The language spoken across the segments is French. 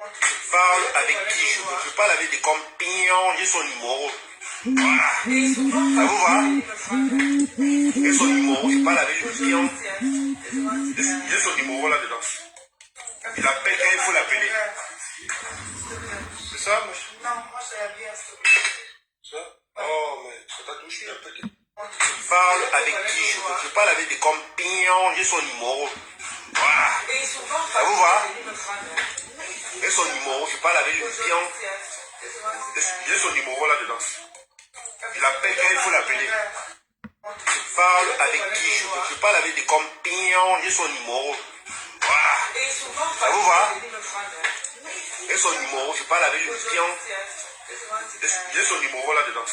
Je parle avec qui je parle avec des compagnons, j'ai son numéro. Voilà. Ça vous va? J'ai son numéro, je parle avec le client. J'ai son numéro là-dedans. Il appelle quand il faut l'appeler. C'est ça, monsieur? Non, moi c'est bien ça. Oh, mais ça t'a touché un peu. Je parle avec qui je parle avec des compagnons, j'ai son numéro. Voilà. Ça vous va? J'ai son numéro, je parle avec le client. J'ai son numéro là-dedans. Il appelle quand il faut l'appeler. Je parle avec qui je parle avec des compagnons, j'ai son numéro. Voilà. Ça vous va? J'ai son numéro, je parle avec le client. J'ai son numéro là-dedans.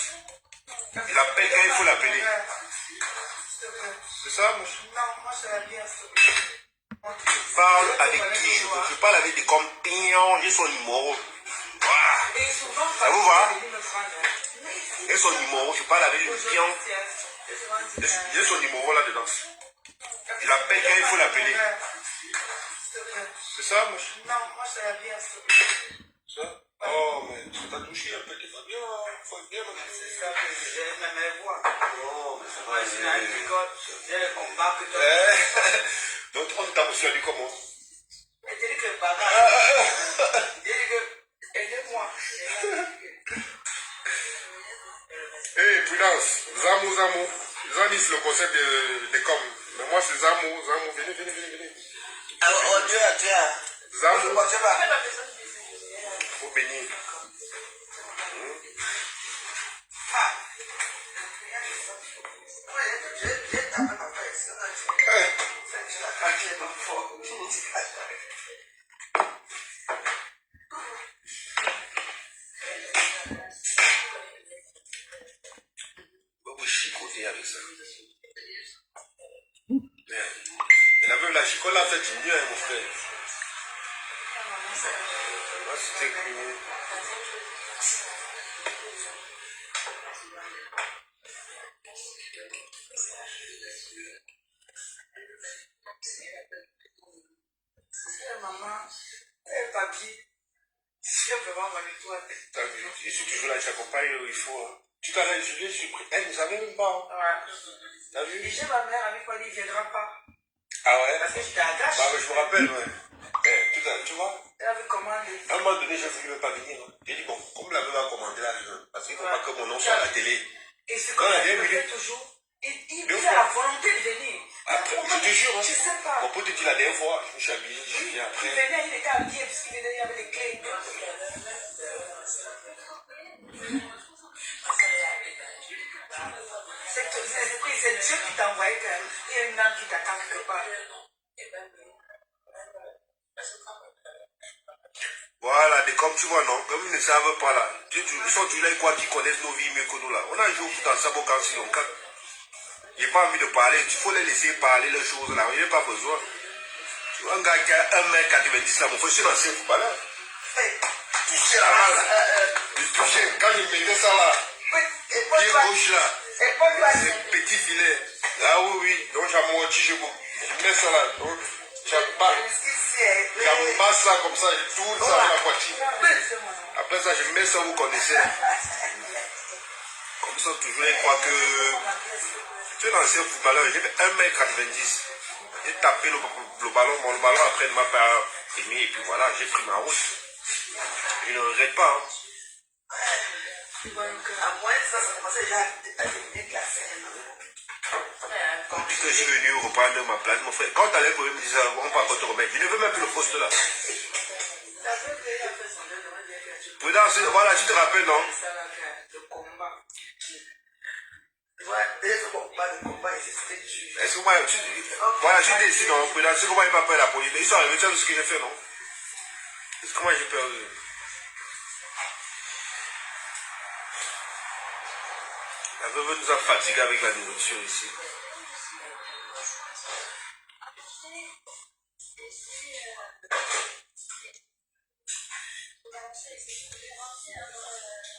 Il appelle quand il faut l'appeler. C'est ça, monsieur? Non, moi c'est bien ça. Je parle avec qui je parle avec des compagnons, j'ai son numéro. Voilà. Ça vous va? J'ai son numéro, je parle avec le client. J'ai son numéro là-dedans. Il appelle quand il faut l'appeler. C'est ça, monsieur? Non, moi c'est bien ça. Ça? Oh, mais ça t'a touché un peu, t'es pas bien, faut être bien. C'est ça que j'ai même mes voix. Oh, mais ça va. Moi, je suis un picote, j'ai le combat que toi. Donc, on t'a reçu à lui comment? Elle dit que bagarre. Elle dit que, aidez-moi. Hé, Prudence, Zamou, Zani, c'est le concept de com. Mais moi, c'est Zamou, venez. Alors, Dieu. Zamou. Faut bénir. Vous chicotez avec ça. Elle avait la chicote là, fait mieux, mon frère. Moi, c'était mieux. Maman, papier, si on peut voir avec toi. Je suis toujours là, je t'accompagne, il faut. Tu t'arrêtes, je suis pris. Elle ne savait même pas. Ouais. T'as vu? Déjà, ma mère avec moi, il ne viendra pas. Ah ouais? Parce que j'étais à Gache. Bah, je me rappelle, ouais. Tu vois? Elle avait commandé. À un moment donné, j'ai voulu même pas venir. J'ai dit, bon, comme la même a commandé là, parce qu'il ne faut pas que mon nom soit à la télé. Et c'est comme ça qu'il fait toujours. Il a la volonté de venir. Après, je te jure, je sais pas. On peut te dire la dernière fois, je me suis habillé, je viens après. Il venait, il était habillé parce qu'il venait avec des clés. C'est Dieu qui t'a envoyé quand même. Il y a une âme qui t'attend quelque part. Voilà, mais comme tu vois, non, comme ils ne savent pas là, ils sont toujours là, quoi, qui connaissent nos vies mieux que nous là. On a un jour dans ça, bon, quand si on calme. J'ai pas envie de parler, il faut les laisser parler les choses là, il n'y a pas besoin. Tu vois, un gars qui a 1m90 là, mon frère, c'est un ancien footballeur. Toucher la main, toucher, quand je mettais ça là, pied gauche là, c'est petit filet. Ah oui, donc j'amortis, je mets ça là, donc j'amasse ça comme ça, je tourne ça à la poitrine. Après ça, je mets ça, vous connaissez. Comme ça, toujours, ils croient que tu es un ancien footballeur, j'ai fait 1m90. J'ai tapé le ballon, le ballon après ne m'a pas aimé, et puis voilà, j'ai pris ma route. Je ne regrette pas. Hein. Depuis que je suis venu reprendre ma place, mon frère, quand tu allais me dire on va encore te remettre, je ne veux même plus le poste là. Prudence, voilà, tu te rappelles, non? Est-ce que moi, voilà, je décide, non, Prudence, c'est comment il m'a peur la police. Ils sont arrivés, tu sais ce que j'ai fait, non? Est-ce que moi j'ai peur de... La veuve nous a fatigués avec la nourriture ici.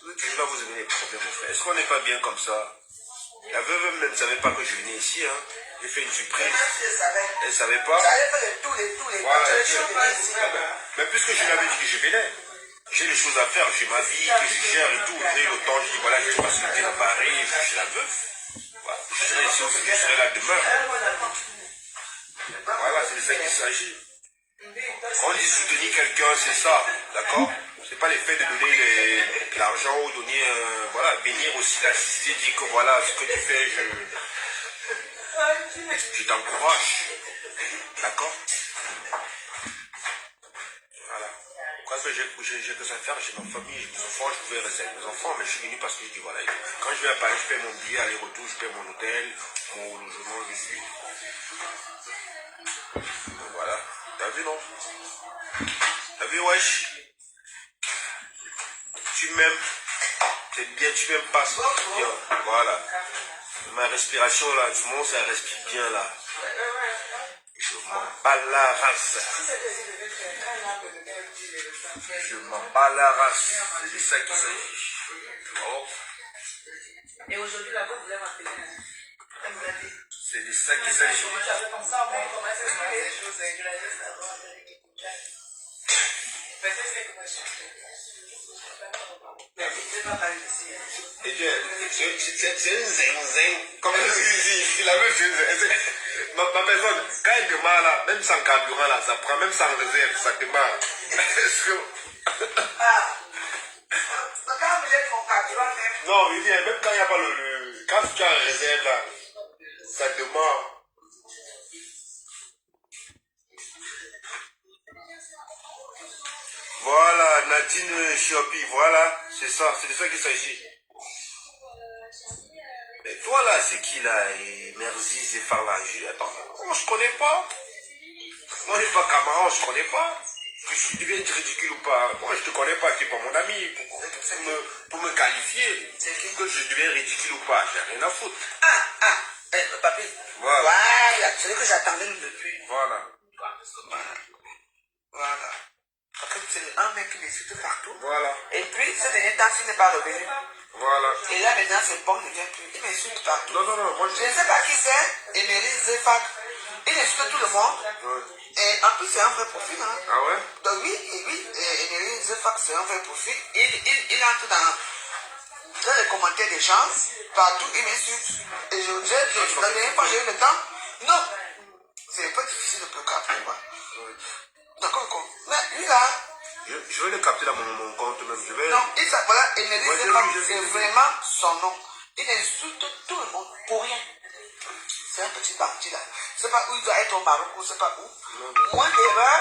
Vous êtes toujours là, vous avez des problèmes, mon frère. Est-ce qu'on n'est pas bien comme ça? La veuve même ne savait pas que je venais ici. Hein. J'ai fait une surprise. Elle ne savait pas. Voilà. Mais puisque je lui avais dit que je venais, j'ai des choses à faire, j'ai ma vie, que je gère et tout. J'ai le temps, je dis voilà, je vais passer le week-end à Paris, je suis la veuve. Voilà. Je serai ici aujourd'hui, je serai là demain. Voilà, c'est de ça qu'il s'agit. Quand on dit soutenir quelqu'un, c'est ça, d'accord? C'est pas le fait de donner l'argent ou donner, voilà, venir aussi l'assister, dire que voilà, ce que tu fais, je t'encourage, d'accord? Voilà. Quand j'ai que ça à faire, j'ai ma famille, j'ai mes enfants, je pouvais rester avec mes enfants, mais je suis venu parce que je dis voilà, quand je vais à Paris, je paie mon billet, aller-retour, je paie mon hôtel, mon logement, je suis. Donc voilà, t'as vu non? T'as vu, wesh? Tu m'aimes, c'est bien, tu m'aimes pas, c'est bien, voilà. Ma respiration là, du monde, ça respire bien là. Je m'en bats la race. Je m'en bats la race. C'est de ça qu'il s'agit. Oh. Et aujourd'hui, la boîte voulait m'appeler. Elle me l'a dit. C'est de ça qu'il s'agit. J'avais comme ça, moi, comment est-ce que je fais les choses, je la laisse savoir. C'est une zing-zing. Comme je dis, la même chose. Ma personne, quand elle démarre là, même sans carburant là, ça prend, même sans réserve, ça démarre. Non, je dis, même quand il n'y a pas quand tu as un réserve là, ça démarre. Voilà, Nadine Chiopi, voilà, c'est ça, c'est de ça qu'il s'agit. Mais toi là, c'est qui là, et Merziz et Farla? Attends, on se connaît pas. Moi je suis pas camarade, on se connaît pas. Que je deviens ridicule ou pas. Moi je te connais pas, tu n'es pas mon ami. Pour me qualifier, c'est que je deviens ridicule ou pas, j'ai rien à foutre. Papi. Voilà. Voilà, c'est ce que j'attendais depuis. Voilà. Voilà. Parce que c'est un mec qui m'insulte partout. Voilà. Et puis, ce dernier temps, il n'est pas revenu. Voilà. Et là, maintenant, c'est bon, il ne vient plus. Il m'insulte partout. Non, moi Je ne sais pas qui c'est. Emery Zefak. Il insulte tout le monde. Ouais. Et en plus, c'est un vrai profil. Hein. Ah ouais? Donc oui, Emery Zefak, c'est un vrai profil. Il entre dans les commentaires des gens. Partout, il m'insulte. Et la dernière fois, j'ai eu le temps. Non. C'est un peu difficile de bloquer après moi. D'accord. Mais lui là. Je vais le capter dans mon compte même. Je vais... Non, il s'appelle voilà, Emery Zefak, c'est vraiment son nom. Il insulte tout le monde pour rien. C'est un petit parti là. Je ne sais pas où il doit être au Maroc, je ne sais pas où. Moi, d'erreur,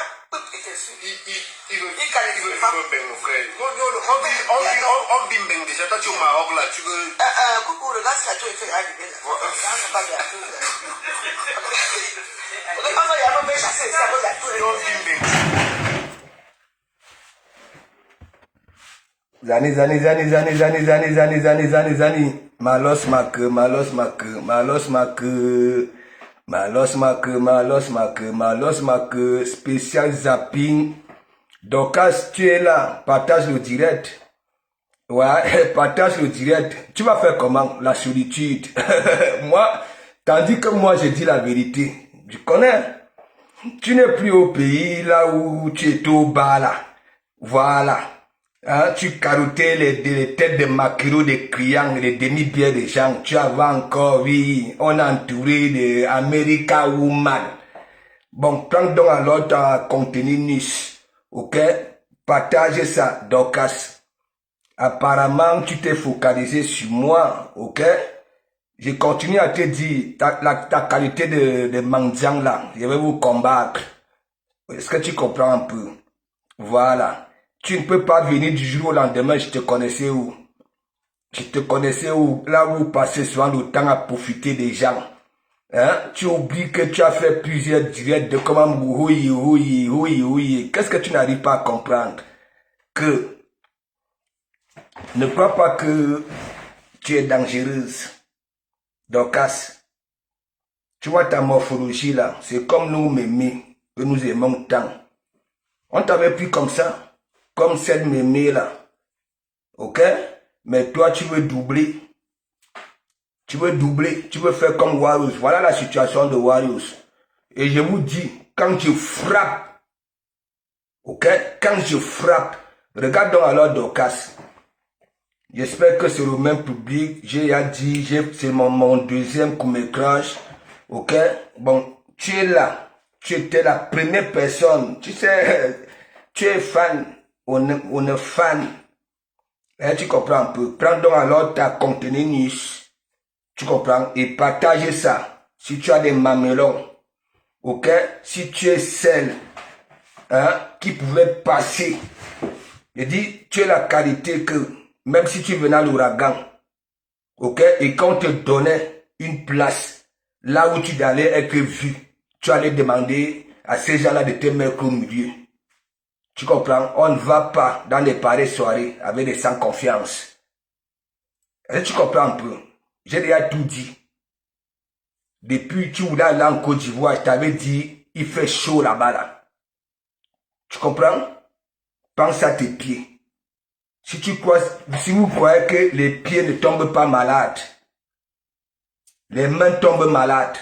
il était sûr. Il veut qualifie pas. mon frère. On bim bang déjà. Toi, tu es au Maroc là, tu veux. Coucou, le gars, c'est tout fait arriver là. C'est pas bien. Regarde, il y a un mec chassé, ça va y On bim bang. Zani. Malos make, spécial zapping. Dorcas, tu es là, partage le direct. Ouais, partage le direct. Tu vas faire comment? La solitude. Moi, tandis que moi, je dis la vérité. Tu connais? Tu n'es plus au pays là où tu étais au bas là. Voilà. Hein, tu carottais les têtes de maquereaux, des clients, les demi-bières des gens. Tu avais encore, oui, on est entouré de America Woman. Bon, prends donc alors ta contenu niche. Ok? Partage ça, Dorcas. Apparemment, tu t'es focalisé sur moi. Ok? Je continue à te dire, ta qualité de mendiant là, je vais vous combattre. Est-ce que tu comprends un peu? Voilà. Tu ne peux pas venir du jour au lendemain, je te connaissais où? Je te connaissais où? Là où vous passez souvent le temps à profiter des gens. Hein? Tu oublies que tu as fait plusieurs directs de comment oui. Qu'est-ce que tu n'arrives pas à comprendre? Que ne crois pas que tu es dangereuse. Dorcas, tu vois ta morphologie là, c'est comme nous mémés, que nous aimons tant. On t'avait pris comme ça. Comme cette mémé là. Ok? Mais toi, tu veux doubler. Tu veux doubler, tu veux faire comme Warriors. Voilà la situation de Warriors. Et je vous dis, quand je frappe, ok, quand je frappe, regarde donc alors Dorcas. J'espère que c'est le même public. J'ai dit, c'est mon deuxième court-métrage. Ok, bon, tu es là. Tu étais la première personne. Tu sais, tu es fan. On est fan. Hein, tu comprends un peu. Prends donc alors ta contenu news. Tu comprends? Et partage ça. Si tu as des mamelons. Ok? Si tu es celle qui pouvait passer. Je dis, tu es la qualité que, même si tu venais à l'ouragan. Ok? Et quand on te donnait une place, là où tu allais être vu, tu allais demander à ces gens-là de te mettre au milieu. Tu comprends? On ne va pas dans les pareilles soirées avec des sans confiance. Et tu comprends un peu? J'ai déjà tout dit. Depuis que tu voulais aller en Côte d'Ivoire, je t'avais dit, il fait chaud là-bas. Là. Tu comprends? Pense à tes pieds. Si vous croyez que les pieds ne tombent pas malades, les mains tombent malades,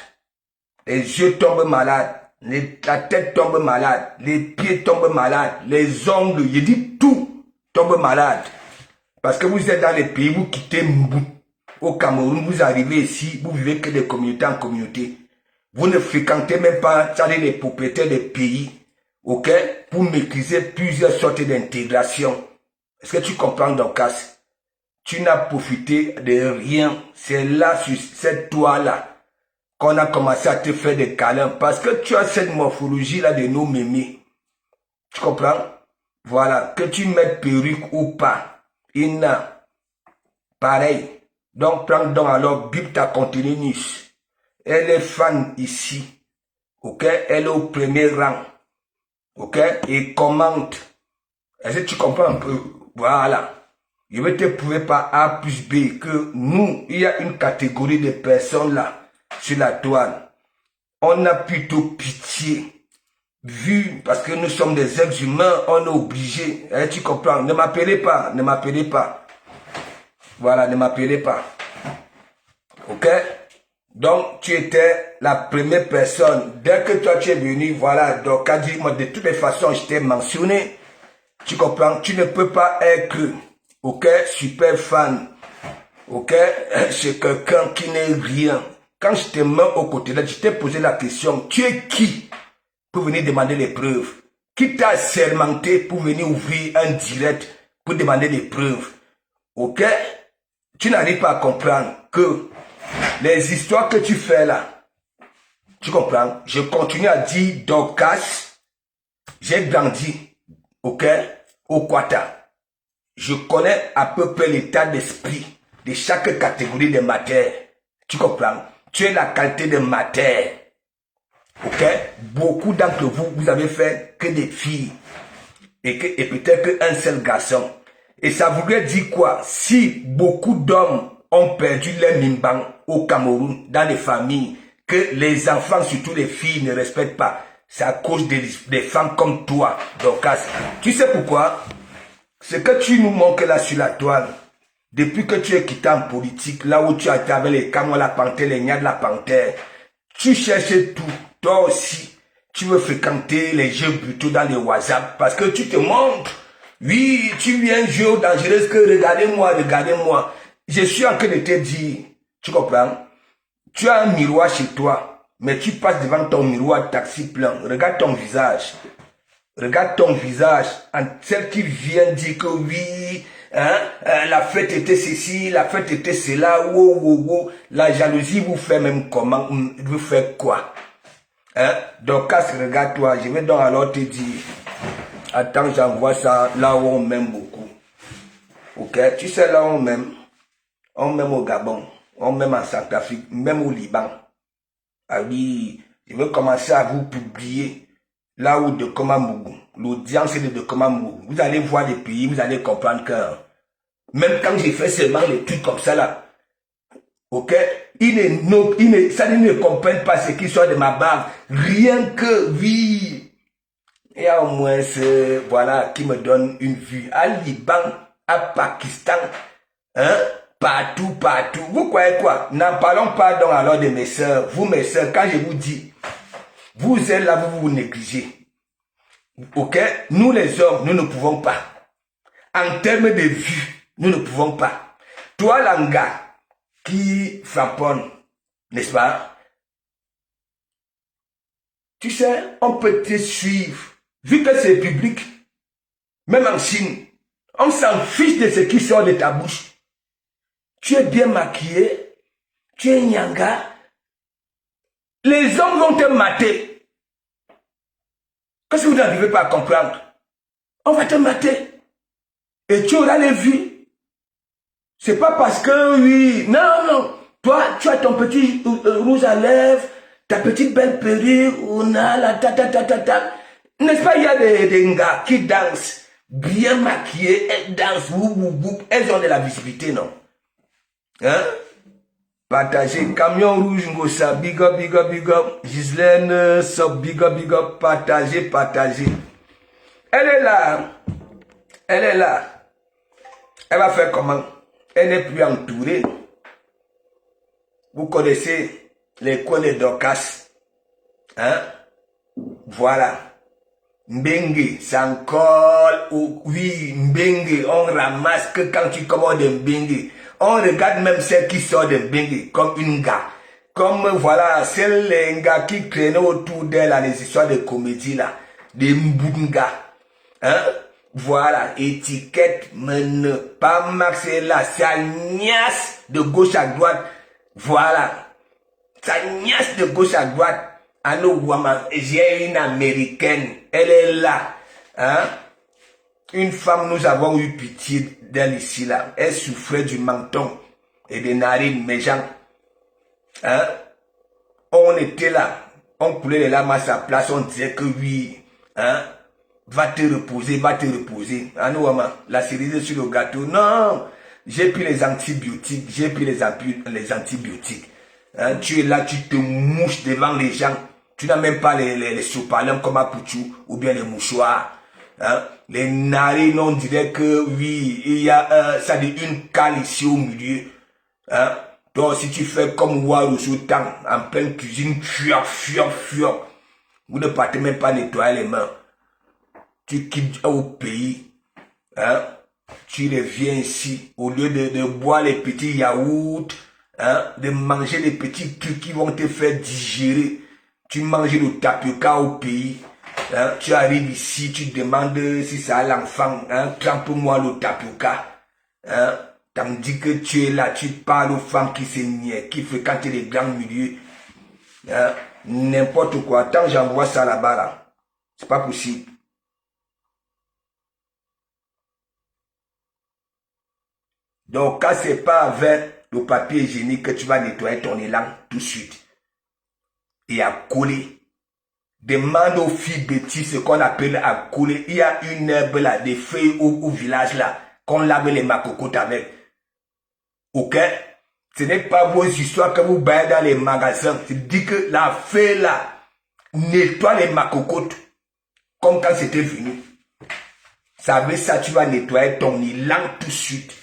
les yeux tombent malades, la tête tombe malade, les pieds tombent malades, les ongles, je dis tout tombe malade. Parce que vous êtes dans les pays, vous quittez Mbou. Au Cameroun, vous arrivez ici, vous vivez que des communautés en communauté. Vous ne fréquentez même pas les propriétaires des pays, ok, pour maîtriser plusieurs sortes d'intégration. Est-ce que tu comprends, Dorcas? Tu n'as profité de rien. C'est là, sur cette toile-là, qu'on a commencé à te faire des câlins. Parce que tu as cette morphologie-là de nos mémés. Tu comprends? Voilà. Que tu mettes perruque ou pas. Il n'a. Pareil. Donc, prends donc alors, bip ta contenu niche. Elle est fan ici. Ok? Elle est au premier rang. Ok? Et commente. Est-ce que tu comprends un peu? Voilà. Je vais te prouver par A plus B que nous, il y a une catégorie de personnes là, sur la toile. On a plutôt pitié. Vu, parce que nous sommes des êtres humains, on est obligé. Hein, tu comprends? Ne m'appelez pas, ne m'appelez pas. Voilà, ne m'appelez pas. Ok? Donc, tu étais la première personne. Dès que toi, tu es venu, voilà, donc, moi, de toutes les façons, je t'ai mentionné. Tu comprends? Tu ne peux pas être, ok, super fan, ok, c'est quelqu'un qui n'est rien. Quand je te mets au côté là, je t'ai posé la question, tu es qui pour venir demander les preuves? Qui t'a sermenté pour venir ouvrir un direct pour demander des preuves? Ok? Tu n'arrives pas à comprendre que les histoires que tu fais là, tu comprends? Je continue à dire Dorcas, j'ai grandi, ok, au Quata. Je connais à peu près l'état d'esprit de chaque catégorie de matière. Tu comprends? Tu es la qualité de matière. Ok? Beaucoup d'entre vous, vous avez fait que des filles. Et peut-être qu'un seul garçon. Et ça voudrait dire quoi? Si beaucoup d'hommes ont perdu leur mimbang au Cameroun, dans les familles, que les enfants, surtout les filles, ne respectent pas, c'est à cause des femmes comme toi, Dorcas. Tu sais pourquoi? Ce que tu nous montres là sur la toile, depuis que tu es quitté en politique, là où tu as été avec les Cameroun, la panthère, les Nia de la panthère, tu cherches tout. Toi aussi, tu veux fréquenter les jeux plutôt dans les WhatsApp parce que tu te montres. Oui, tu viens jouer au dangereux que regardez-moi, regardez-moi. Je suis en train de te dire, tu comprends? Tu as un miroir chez toi, mais tu passes devant ton miroir taxi plein. Regarde ton visage. Regarde ton visage. Celle qui vient dire que oui, la fête était ceci, la fête était cela. Wow, wow, wow. La jalousie vous fait même comment? Vous fait quoi? Donc, regarde-toi. Je vais donc alors te dire. Attends, j'envoie ça là où on m'aime beaucoup. Ok? Tu sais là où on m'aime? On m'aime au Gabon. On m'aime en Centrafrique. Même au Liban. Ah oui, je vais commencer à vous publier là où de Komamougou. L'audience est de Komamougou. Vous allez voir les pays, vous allez comprendre que même quand j'ai fait seulement les trucs comme ça là, ok, ça ne comprennent pas ce qui sort de ma barbe. Rien que, oui, il y a au moins voilà, qui me donne une vue. À Liban, à Pakistan, hein, partout, partout. Vous croyez quoi? N'en parlons pas donc alors de mes sœurs. Vous, mes sœurs, quand je vous dis, vous êtes là, vous vous négligez. Ok? Nous les hommes, nous ne pouvons pas. En termes de vue, nous ne pouvons pas. Toi, l'anga, qui frapponne, n'est-ce pas? Tu sais, on peut te suivre. Vu que c'est public, même en Chine, on s'en fiche de ce qui sort de ta bouche. Tu es bien maquillé, tu es nyanga. Les hommes vont te mater. Qu'est-ce que vous n'arrivez pas à comprendre? On va te mater. Et tu auras les vues. C'est pas parce que, oui, non, non. Toi, tu as ton petit rouge à lèvres, ta petite belle perruque, on a la ta. N'est-ce pas, il y a des gars qui dansent, bien maquillés, elles dansent, elles ont de la visibilité, non? Hein? Partagez, camion rouge, Ngossa, big up, big up, big up. Gislaine, sub, big up, partagez, partagez. Elle est là, elle est là. Elle va faire comment? Elle n'est plus entourée. Vous connaissez les coins de Dorcas. Hein? Voilà. Mbengue, c'est encore, oui, Mbengue, on ramasse que quand tu commandes un Mbengue. On regarde même celle qui sort de Mbengue comme une gars. Comme, voilà, celle les gars qui traînaient autour d'elle, les histoires de comédie, là. Des Mbunga. Hein? Voilà, étiquette, mais ne pas Max est là, ça niasse de gauche à droite. Voilà. Ça niasse de gauche à droite. J'ai une américaine, elle est là. Hein? Une femme, nous avons eu pitié d'elle ici, là. Elle souffrait du menton et des narines, mes gens. Hein? On était là. On coulait les larmes à sa place. On disait que oui. Hein? Va te reposer, va te reposer. Ah non, maman, la cerise sur le gâteau. Non, j'ai pris les antibiotiques. J'ai pris les antibiotiques. Hein? Tu es là, tu te mouches devant les gens. Tu n'as même pas les sopalins comme à Pouchou ou bien les mouchoirs. Hein? Les narines, on dirait que oui, il y a ça dit une cale ici au milieu. Hein? Donc si tu fais comme Warou Soutan, en pleine cuisine, fuir. Vous ne partez même pas nettoyer les mains. Tu quittes au pays. Hein? Tu reviens ici, au lieu de boire les petits yaourts, hein? De manger les petits trucs qui vont te faire digérer. Tu manges le tapioca au pays. Hein? Tu arrives ici, tu demandes si ça a l'enfant. Hein? Trempe-moi le tapioca. Hein? Tandis que tu es là, tu parles aux femmes qui se niaient, qui fréquentent les grands milieux. Hein? N'importe quoi. Tant que j'envoie ça là-bas, là, c'est pas possible. Donc, quand c'est pas avec le papier hygiénique que tu vas nettoyer ton élan tout de suite. Et à coller. Demande aux filles bêtises ce qu'on appelle à coller. Il y a une herbe là, des feuilles au village là, qu'on lave les macocotes avec. Ok? Ce n'est pas vos histoires que vous baillez dans les magasins. C'est dit que la feuille là nettoie les macocotes comme quand c'était venu. Ça veut ça, tu vas nettoyer ton élan tout de suite.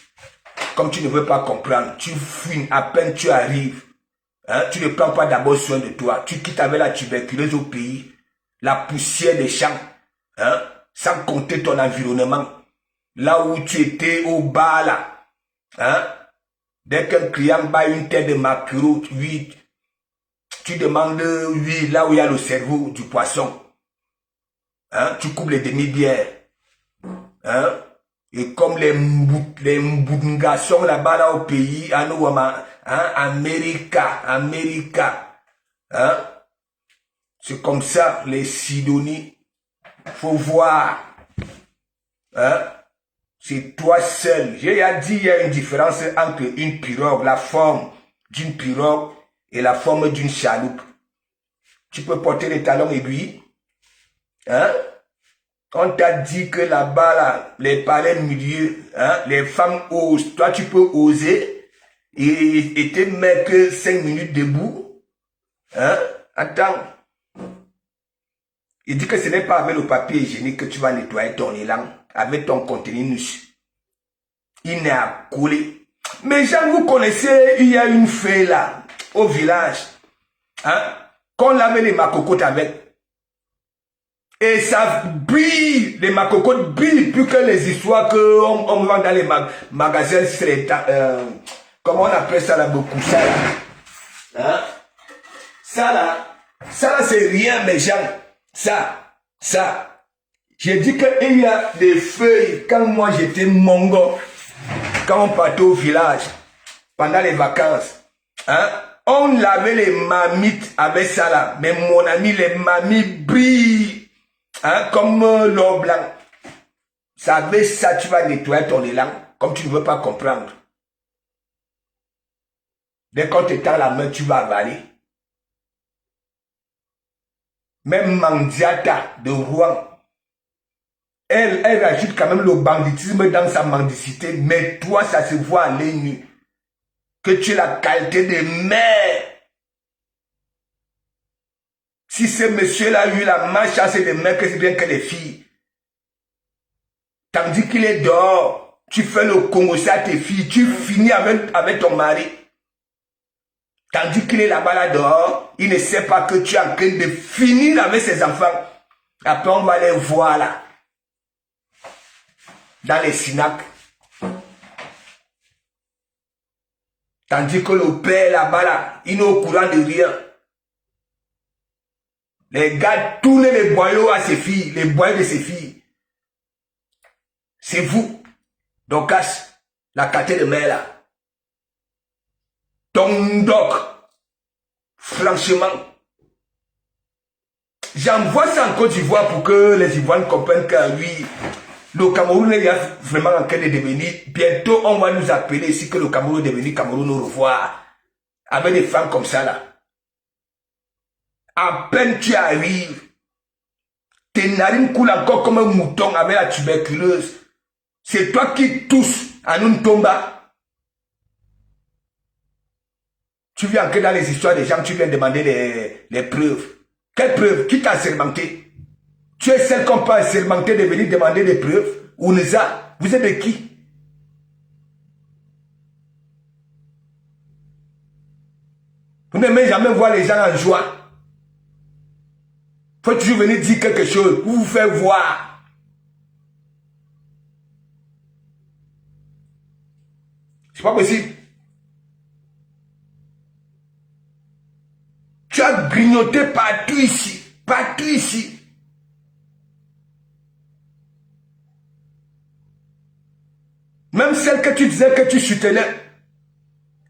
Comme tu ne veux pas comprendre, tu fuis à peine tu arrives. Hein? Tu ne prends pas d'abord soin de toi. Tu quittes avec la tuberculose au pays, la poussière des champs, hein? Sans compter ton environnement. Là où tu étais au bar là, hein? Dès qu'un client bat une tête de maquereau, oui, tu demandes, oui, là où il y a le cerveau du poisson. Hein? Tu coupes les demi-bières. Hein? Et comme les Mbunga sont là-bas là au pays, à nous, hein? Amérique. Hein? C'est comme ça, les Sidonies. Faut voir. Hein? C'est toi seul. J'ai dit, il y a une différence entre une pirogue, la forme d'une pirogue et la forme d'une chaloupe. Tu peux porter les talons aiguilles. Hein? On t'a dit que là-bas, là, les palais milieu, hein, les femmes osent. Toi, tu peux oser et te mettre 5 minutes debout. Hein? Attends. Il dit que ce n'est pas avec le papier hygiénique que tu vas nettoyer ton élan, avec ton contenu. Il n'est à coller. Mais Jean, vous connaissez, il y a une fée là, au village, hein, qu'on lavait les macocotes avec. Et ça brille, les macocotes brillent plus que les histoires qu'on vend dans les magasins. Comment on appelle ça là, beaucoup ça là, hein? Ça là c'est rien mes gens. Ça. J'ai dit qu'il y a des feuilles quand moi j'étais mongo, quand on partait au village, pendant les vacances, hein? On lavait les mamites avec ça là. Mais mon ami, les mamites brillent, hein, comme l'or blanc. Ça avec ça, tu vas nettoyer ton élan, comme tu ne veux pas comprendre. Dès qu'on te tend la main, tu vas avaler. Même Mandiata de Rouen, elle rajoute quand même le banditisme dans sa mendicité, mais toi, ça se voit à l'œil nu. Que tu es la qualité de mère. Si ce monsieur-là a eu la malchance de mère, que c'est bien que les filles. Tandis qu'il est dehors, tu fais le Congo à tes filles, tu finis avec ton mari. Tandis qu'il est là-bas, là dehors, il ne sait pas que tu es en train de finir avec ses enfants. Après, on va les voir là. Dans les synagogues. Tandis que le père là-bas, là, il n'est au courant de rien. Les gars tournent les boyaux à ses filles, les boyaux de ses filles. C'est vous, Docas, la caté de mer là. Ton doc, franchement, j'envoie ça en Côte d'Ivoire pour que les Ivoiriens comprennent que oui, le Cameroun est vraiment en train de devenir. Bientôt, on va nous appeler ici que le Cameroun est devenu Cameroun au revoir. Avec des femmes comme ça là. À peine tu arrives, tes narines coulent encore comme un mouton avec la tuberculose. C'est toi qui tousses à une tomba. Tu viens entrer dans les histoires des gens, tu viens demander les preuves. Quelles preuves? Qui t'a assermenté? Tu es celle qu'on peut assermenter de venir demander des preuves? Ouneza, vous êtes de qui? Vous n'aimez jamais voir les gens en joie. Faut toujours venir dire quelque chose, vous vous faites voir. C'est pas possible. Tu as grignoté partout ici. Partout ici. Même celle que tu disais que tu soutenais.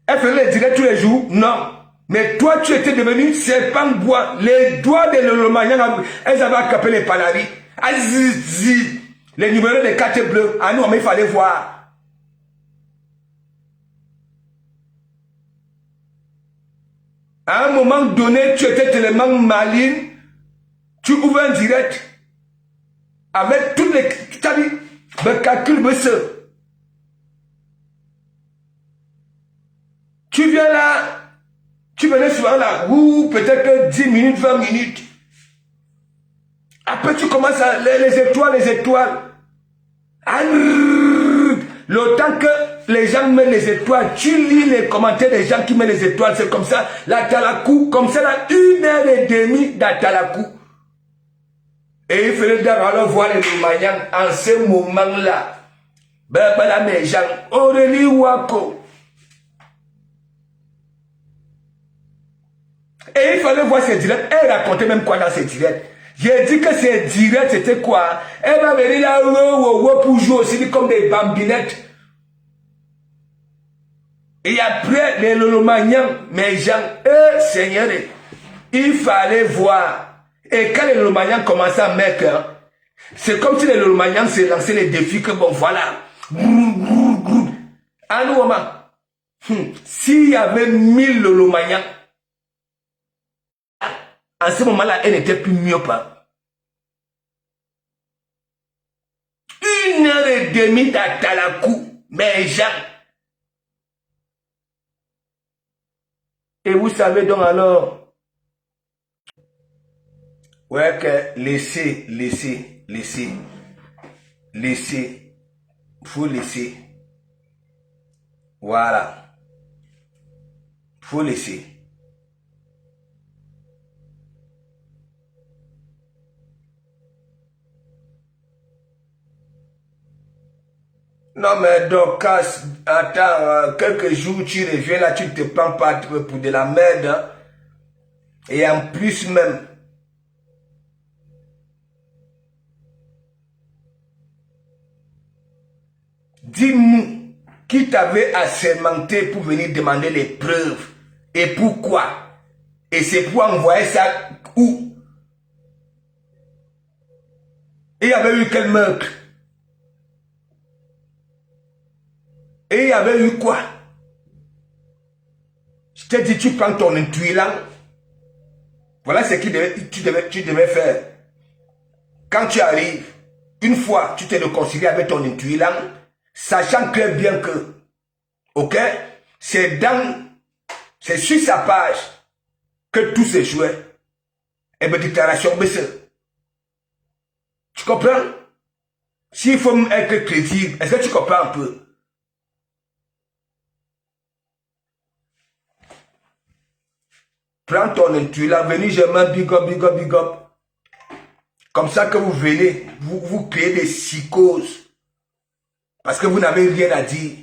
Elle faisait les directs tous les jours. Non. Mais toi, tu étais devenu serpent bois. Les doigts de l'Olomagnan, elles avaient accapé les panaris. Azizi. Les numéros des cartes bleues. À nous, il fallait voir. À un moment donné, tu étais tellement maligne, tu ouvres un direct avec toutes les... Tu as dit, ben calcul, monsieur. Tu viens là, tu venais souvent là, ou peut-être 10 minutes, 20 minutes. Après, tu commences à... Les étoiles. Le temps que les gens mettent les étoiles, tu lis les commentaires des gens qui mettent les étoiles, c'est comme ça, la Talakou, comme ça, là, 1h30 d'Atalakou. Et il fallait d'abord voir les Loumanians en ce moment-là. Ben, là, mes gens, Aurélie Wako. Et il fallait voir ses directs. Elle racontait même quoi dans ses directs. J'ai dit que ses directs, c'était quoi? Elle va venir là, pour jouer aussi comme des bambinettes. Et après, les Lolomagnans, mes gens, Seigneur, il fallait voir. Et quand les Lolomagnans commençaient à mettre, hein, c'est comme si les Lolomagnans se lançaient les défis que bon, voilà. À nous, maman, s'il y avait 1000 Lolomagnans, en ce moment-là, elle n'était plus myope. 1h30 d'Atalakou, mes gens. Et vous savez donc alors, ouais que laissez, faut laisser. Voilà. Faut laisser. Non mais donc, attends, quelques jours tu reviens là, tu te prends pas pour de la merde. Hein? Et en plus même, dis-nous qui t'avait assermenté pour venir demander les preuves et pourquoi. Et c'est pour envoyer ça où? Et il y avait eu quel meurtre? Et il y avait eu quoi? Je t'ai dit, tu prends ton intuilant. Voilà ce que tu devais faire. Quand tu arrives, une fois tu te réconcilies avec ton intuilant, sachant très bien que, ok, c'est sur sa page que tout s'est joué. Et bien, déclaration, tu comprends? S'il faut être crédible, est-ce que tu comprends un peu? Prends ton intuition, venez, j'aime big up, big up, big up. Comme ça que vous venez, vous créez des psychoses. Parce que vous n'avez rien à dire.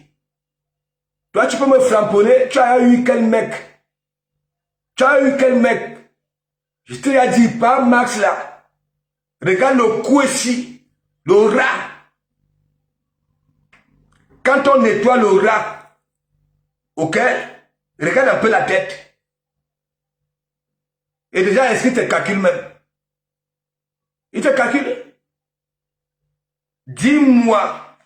Toi, tu peux me framponner, tu as eu quel mec? Tu as eu quel mec? Je te l'ai dit, pas Max là. Regarde le cou ici, le rat. Quand on nettoie le rat, ok? Regarde un peu la tête. Et déjà, est-ce qu'il te calcule même? Il te calcule? Dis-moi,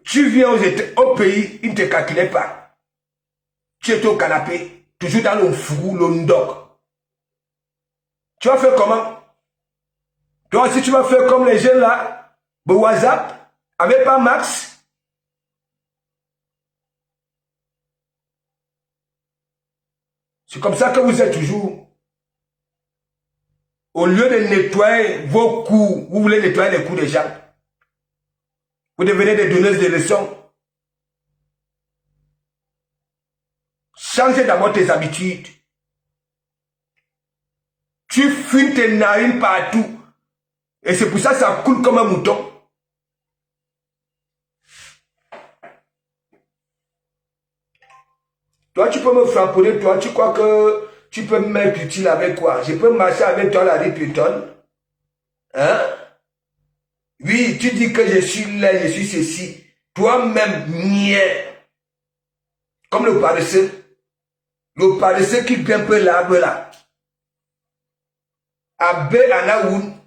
tu viens au pays, il ne te calculait pas. Tu étais au canapé, toujours dans le fourreau, le ndok. Tu vas faire comment? Toi aussi, tu vas faire comme les jeunes là, le WhatsApp, avec pas Max. C'est comme ça que vous êtes toujours. Au lieu de nettoyer vos coups, vous voulez nettoyer les coups des gens. Vous devenez des donneuses de leçons. Changez d'abord tes habitudes. Tu fumes tes narines partout. Et c'est pour ça que ça coule comme un mouton. Toi, tu peux me frapper, toi, tu crois que tu peux me mettre utile avec quoi? Je peux marcher avec toi la rue piétonne? Hein? Oui, tu dis que je suis là, je suis ceci. Toi-même, niais. Comme le paresseux. Le paresseux qui grimpe l'arbre là. Abbé Anaoun.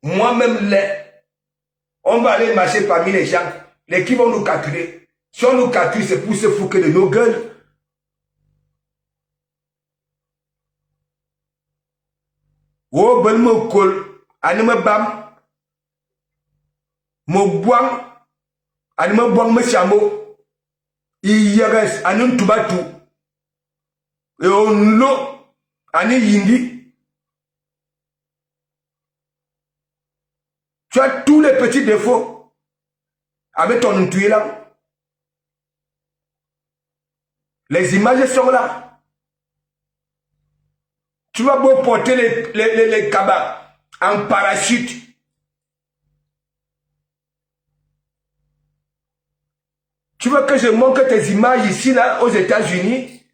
Moi-même, on va aller marcher parmi les gens. Les qui vont nous calculer. Si on nous calcule, c'est pour se foutre de nos gueules. Oh, ben mo kol. Anime bam. Mo buang. Anime buang me chamo. Iyeres anun tubatu. Et on lo. Ani yindi. Tu as tous les petits défauts. Avec ton intuition là. Les images sont là. Tu vas beau porter les cabas en parachute. Tu veux que je montre tes images ici, là, aux États-Unis?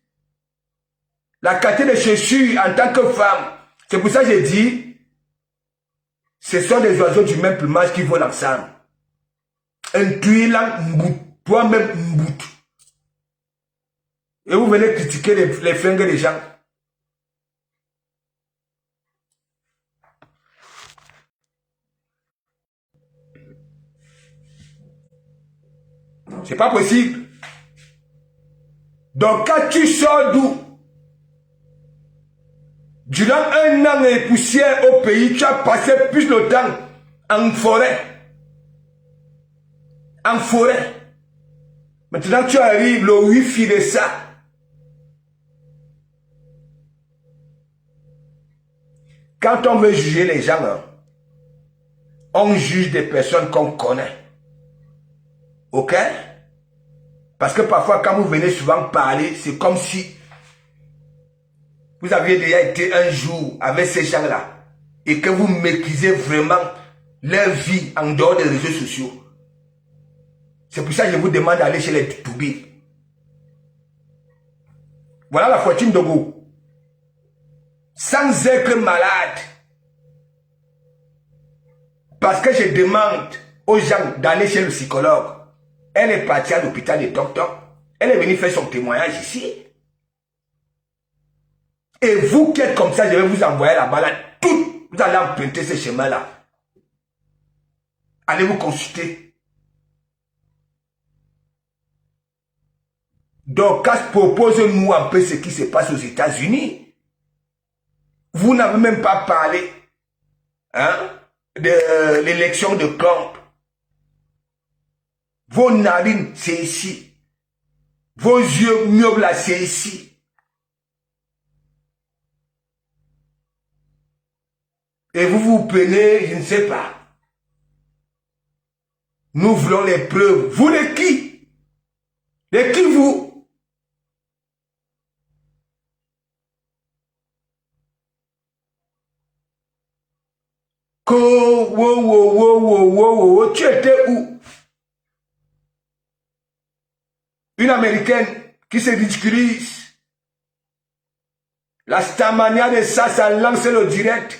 La qualité de chaussures en tant que femme. C'est pour ça que j'ai dit, ce sont des oiseaux du même plumage qui volent ensemble. Un tuilant mbout, toi-même mbout. Et vous venez critiquer les fringues des gens. C'est pas possible. Donc quand tu sors d'où? Durant un an et poussière au pays, tu as passé plus de temps en forêt. En forêt. Maintenant tu arrives, le wifi de ça. Quand on veut juger les gens, hein, on juge des personnes qu'on connaît. Ok? Parce que parfois, quand vous venez souvent parler, c'est comme si vous aviez déjà été un jour avec ces gens-là et que vous maîtrisez vraiment leur vie en dehors des réseaux sociaux. C'est pour ça que je vous demande d'aller chez les Toubis. Voilà la fortune de vous. Sans être malade. Parce que je demande aux gens d'aller chez le psychologue. Elle est partie à l'hôpital de Toc-Toc. Elle est venue faire son témoignage ici. Et vous qui êtes comme ça, je vais vous envoyer là-bas. Là, tout, vous allez emprunter ce chemin-là. Allez vous consulter. Donc, propose-nous un peu ce qui se passe aux États-Unis. Vous n'avez même pas parlé de l'élection de Trump. Vos narines, c'est ici. Vos yeux myobles, là, c'est ici. Et vous vous prenez, je ne sais pas. Nous voulons les preuves. Vous les qui? Les qui vous? Tu étais où? Une Américaine qui se ridiculise. La Starmania de ça lance le direct.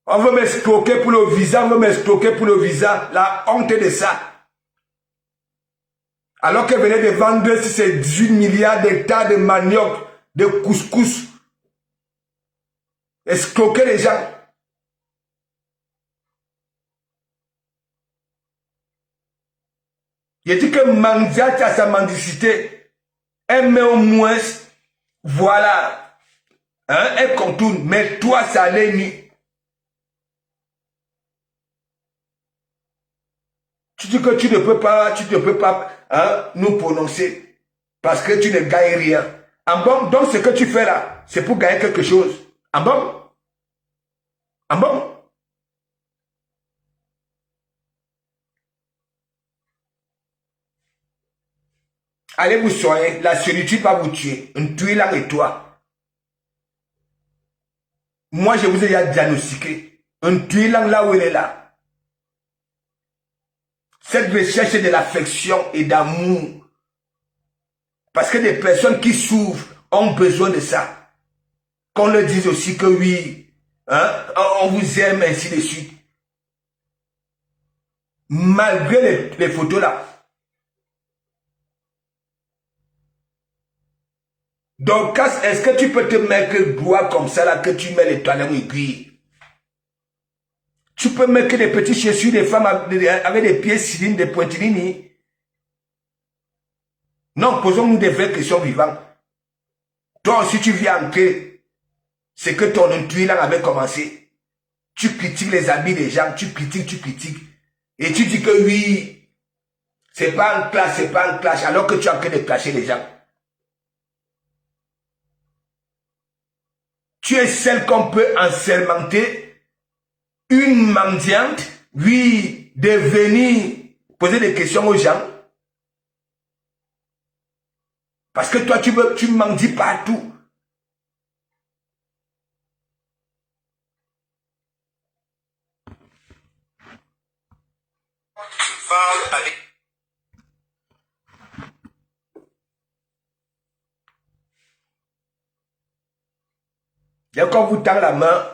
On veut m'escroquer pour le visa, on veut m'escroquer pour le visa. La honte de ça. Alors qu'elle venait de vendre ces 18 milliards d'hectares de manioc, de couscous. Escroquer les gens. Il dit que Mandiat a sa mendicité. Elle met au moins, voilà, elle contourne. Mais toi, ça allait nu. Tu dis que tu ne peux pas nous prononcer parce que tu ne gagnes rien. En bon, donc ce que tu fais là, c'est pour gagner quelque chose. En bon? En bon? Allez vous soigner, la solitude va vous tuer. Un tuer là et toi. Moi, je vous ai déjà diagnostiqué. Un tuer là où elle est là. Cette recherche de l'affection et d'amour. Parce que des personnes qui souffrent ont besoin de ça. Qu'on leur dise aussi que oui, on vous aime, ainsi de suite. Malgré les photos là. Donc, est-ce que tu peux te mettre droit comme ça là, que tu mets les talons aiguilles? Tu peux mettre des petits chaussures des femmes avec des pieds cylindres, des pointilini. Non, posons-nous des vraies questions vivantes. Toi aussi, tu viens entrer. C'est que ton intuition avait commencé. Tu critiques les habits des gens, tu critiques. Et tu dis que oui, c'est pas un clash, alors que tu es en train de clasher les gens. Tu es celle qu'on peut ensermenter. Une mendiante, oui, de venir poser des questions aux gens. Parce que toi, tu mendies partout. Tu parles avec... Et quand vous tend la main,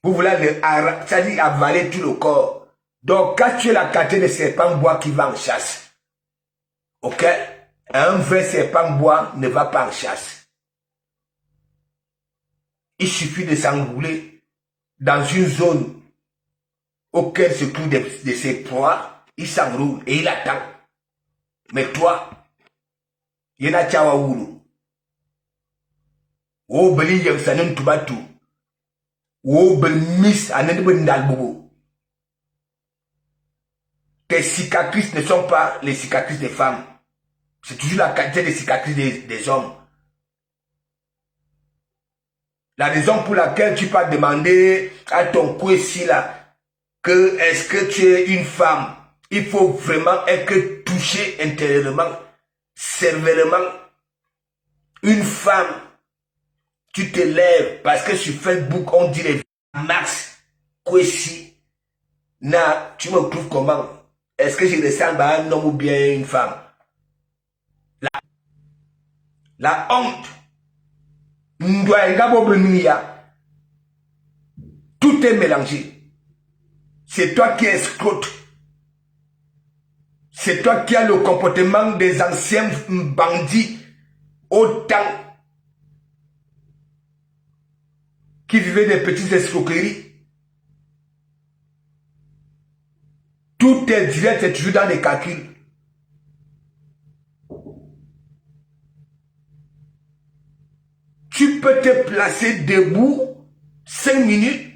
vous voulez c'est-à-dire avaler tout le corps. Donc, quand tu es la quantité de serpent bois qui va en chasse, ok? Un vrai serpent bois ne va pas en chasse. Il suffit de s'enrouler dans une zone auquel se trouvent de ses proies. Il s'enroule et il attend. Mais toi, il y en a tchawaoulou. Oh, beli yang sanen tubatu. Oh, bel miss anen bendal bobo. Tes cicatrices ne sont pas les cicatrices des femmes. C'est toujours la qualité des cicatrices des hommes. La raison pour laquelle tu peux demander à ton cousin là que est-ce que tu es une femme il faut vraiment être touché intérieurement, cervellement. Une femme, tu te lèves parce que sur Facebook, on dirait Max Kwesi. Na, tu me trouves comment? Est-ce que je ressemble à un homme ou bien une femme? La honte. Tout est mélangé. C'est toi qui escrote. C'est toi qui as le comportement des anciens bandits autant qui vivaient des petites escroqueries. Tout est direct, c'est toujours dans les calculs. Tu peux te placer debout 5 minutes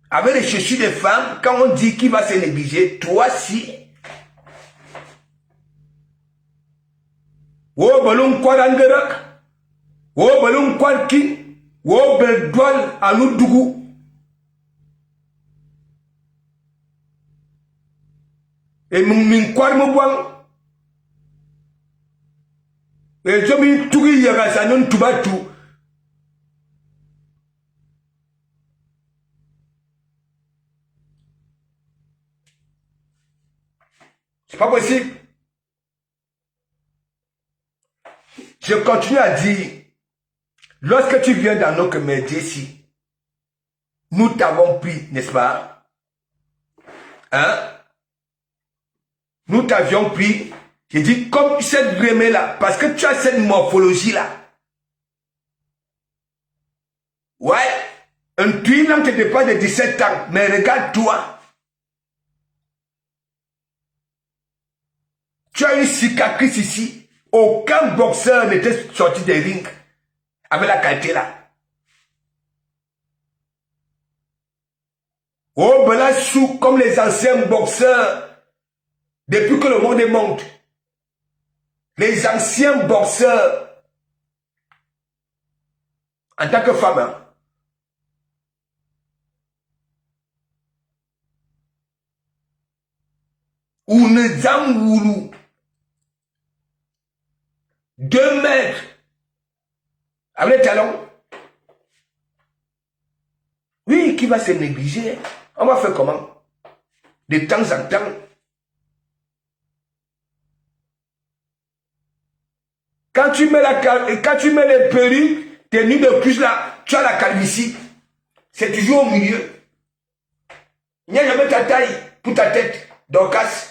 avec les chaussures des femmes. Quand on dit qu'il va se négliger, toi si. Oh, balon quoi d'angerak. Oh, balon quoi king. Oh, beldoual à l'oudougou. Et mon quoi me boang. Et je me tout y a ça non tout bas tout. C'est pas possible. Je continue à dire, lorsque tu viens dans notre métier ici, nous t'avons pris, n'est-ce pas? Hein? Nous t'avions pris, j'ai dit, comme cette grémée-là, parce que tu as cette morphologie-là. Ouais, un tuile ne te dépasse de 17 ans, mais regarde-toi. Tu as une cicatrice ici. Aucun boxeur n'était sorti des rings avec la qualité là. Oh, ben là, sous comme les anciens boxeurs, depuis que le monde est monde. Les anciens boxeurs, en tant que femme, hein, ou ne zamboulou, 2 mètres, avec les talons. Oui, qui va se négliger? On va faire comment? De temps en temps. Quand tu mets les perruques, tes nuits de plus là, tu as la calvitie. C'est toujours au milieu. Il n'y a jamais ta taille pour ta tête. Dorcas.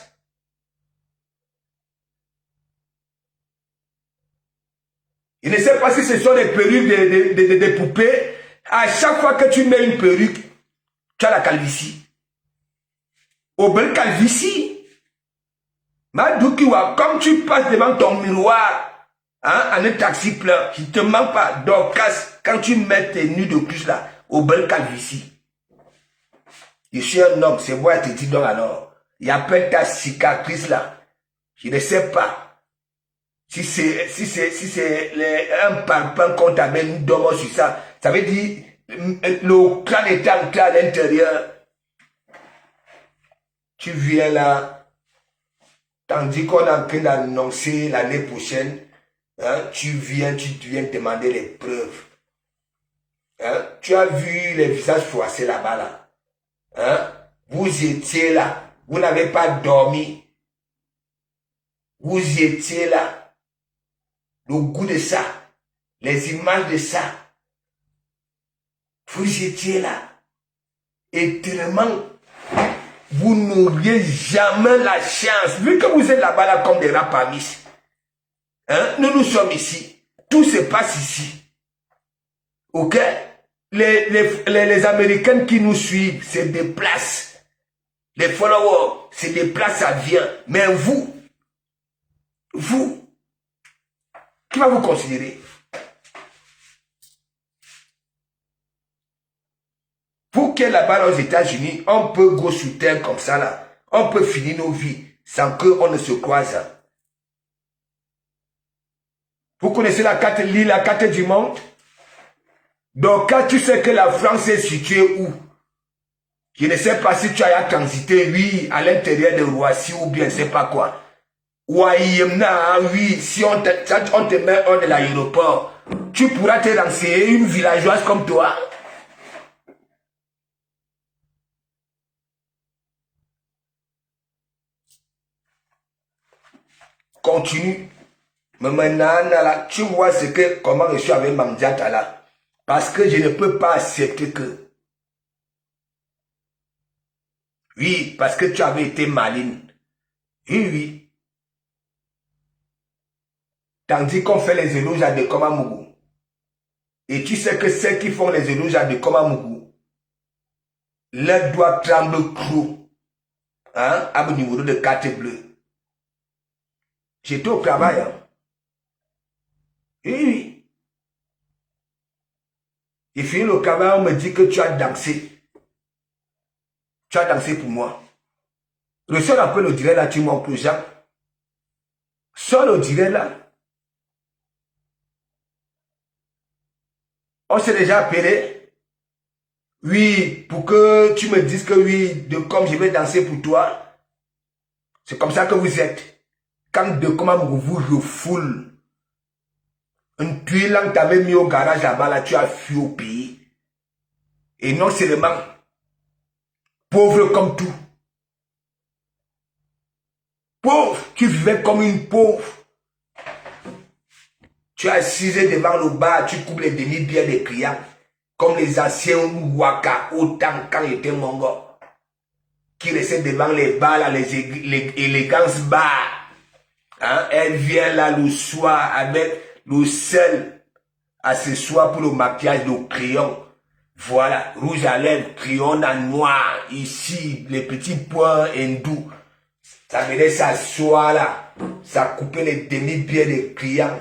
Je ne sais pas si ce sont des perruques des poupées. À chaque fois que tu mets une perruque, tu as la calvitie. Au bel calvitie. Madoukiwa, comme tu passes devant ton miroir, hein, en un taxi plein, je ne te manque pas. Dorcas, quand tu mets tes nuits de plus là, au bel calvitie. Je suis un homme, c'est moi qui te dis donc alors. Il y a peut-être ta cicatrice là. Je ne sais pas. Si c'est un parpaing qu'on t'amène dormant sur ça, ça veut dire le crâne est ancré à l'intérieur. Tu viens là, tandis qu'on est en train d'annoncer l'année prochaine, hein, tu viens demander les preuves. Hein, tu as vu les visages froissés là-bas là. Hein, vous étiez là, vous n'avez pas dormi. Vous étiez là. Le goût de ça, les images de ça, vous étiez là. Et tellement, vous n'auriez jamais la chance, vu que vous êtes là-bas là comme des rapamis. Hein? Nous sommes ici. Tout se passe ici. Ok? Les Américains qui nous suivent se déplacent. Les followers se déplacent, ça vient. Mais vous, qui va vous considérer? Pour que là-bas aux États-Unis, on peut go sur terre comme ça là. On peut finir nos vies sans qu'on ne se croise. Vous connaissez la carte, la carte du monde? Donc quand tu sais que la France est située où? Je ne sais pas si tu as transité, oui, à l'intérieur de Roissy ou bien je ne sais pas quoi. Ouaïemna, oui, si on te met hors de l'aéroport, tu pourras te renseigner une villageoise comme toi. Continue. Mais maintenant, là, tu vois comment je suis avec Mamdiata là. Parce que je ne peux pas accepter que... Oui, parce que tu avais été maligne. Oui, oui. Tandis qu'on fait les éloges à Dekomamougou. Et tu sais que ceux qui font les éloges à Dekomamougou, leurs doigts tremblent trop. Hein, à mon niveau de carte bleue. J'étais au travail. Hein. Oui, oui. Et fini le travail, on me dit que tu as dansé. Tu as dansé pour moi. Le seul un peu le direct là, tu montres aux gens. Seul le direct là. On s'est déjà appelé. Oui, pour que tu me dises que oui, comme je vais danser pour toi. C'est comme ça que vous êtes. Quand comment vous refoule. Une tuile que tu avais mis au garage là-bas, là, tu as fui au pays. Et non seulement pauvre comme tout. Pauvre, tu vivais comme une pauvre. Tu as assisé devant le bar, tu coupes les demi-bières des clients. Comme les anciens Waka, autant quand ils étaient mongol. Qui restaient devant les bars, là, les élégances bars. Hein? Elle vient là le soir avec le sel accessoire pour le maquillage de crayon. Voilà, rouge à lèvres, crayon en noir. Ici, les petits points hindous. Ça venait s'asseoir là. Ça coupait les demi-bières des clients.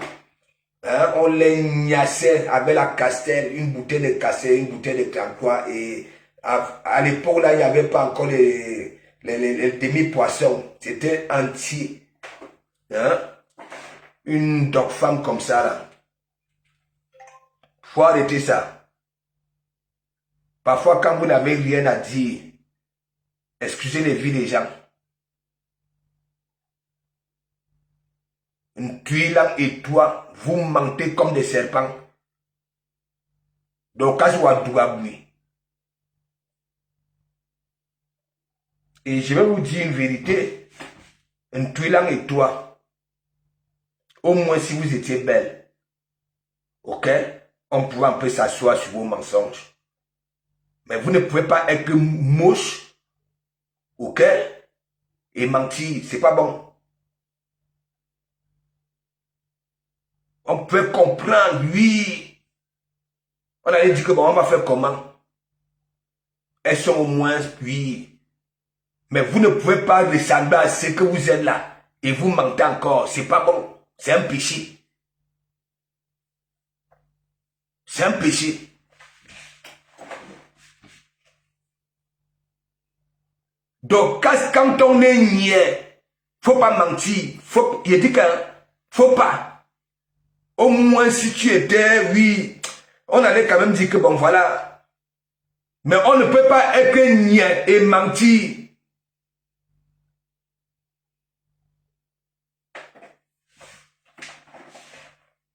Hein? On les gnassait avec la castelle, une bouteille de castelle, une bouteille de 33. Et à l'époque là, il n'y avait pas encore les demi-poissons. C'était entier. Hein? Une dog femme comme ça là. Faut arrêter ça. Parfois quand vous n'avez rien à dire, excusez les vies des gens. Une tuile et toi, vous mentez comme des serpents. Donc quand je vois Douaboui. Et je vais vous dire une vérité. Une tuile et toi, au moins si vous étiez belle, ok, on pourrait un peu s'asseoir sur vos mensonges. Mais vous ne pouvez pas être moche, ok, et mentir, c'est pas bon. On peut comprendre, oui. On allait dire que bon, on va faire comment? Elles sont au moins, oui. Mais vous ne pouvez pas ressembler à ce que vous êtes là. Et vous mentez encore. C'est pas bon. C'est un péché. C'est un péché. Donc, quand on est niais, faut pas mentir. Il dit que faut pas. Au moins, si tu étais, oui, on allait quand même dire que bon, voilà. Mais on ne peut pas être niais et mentir.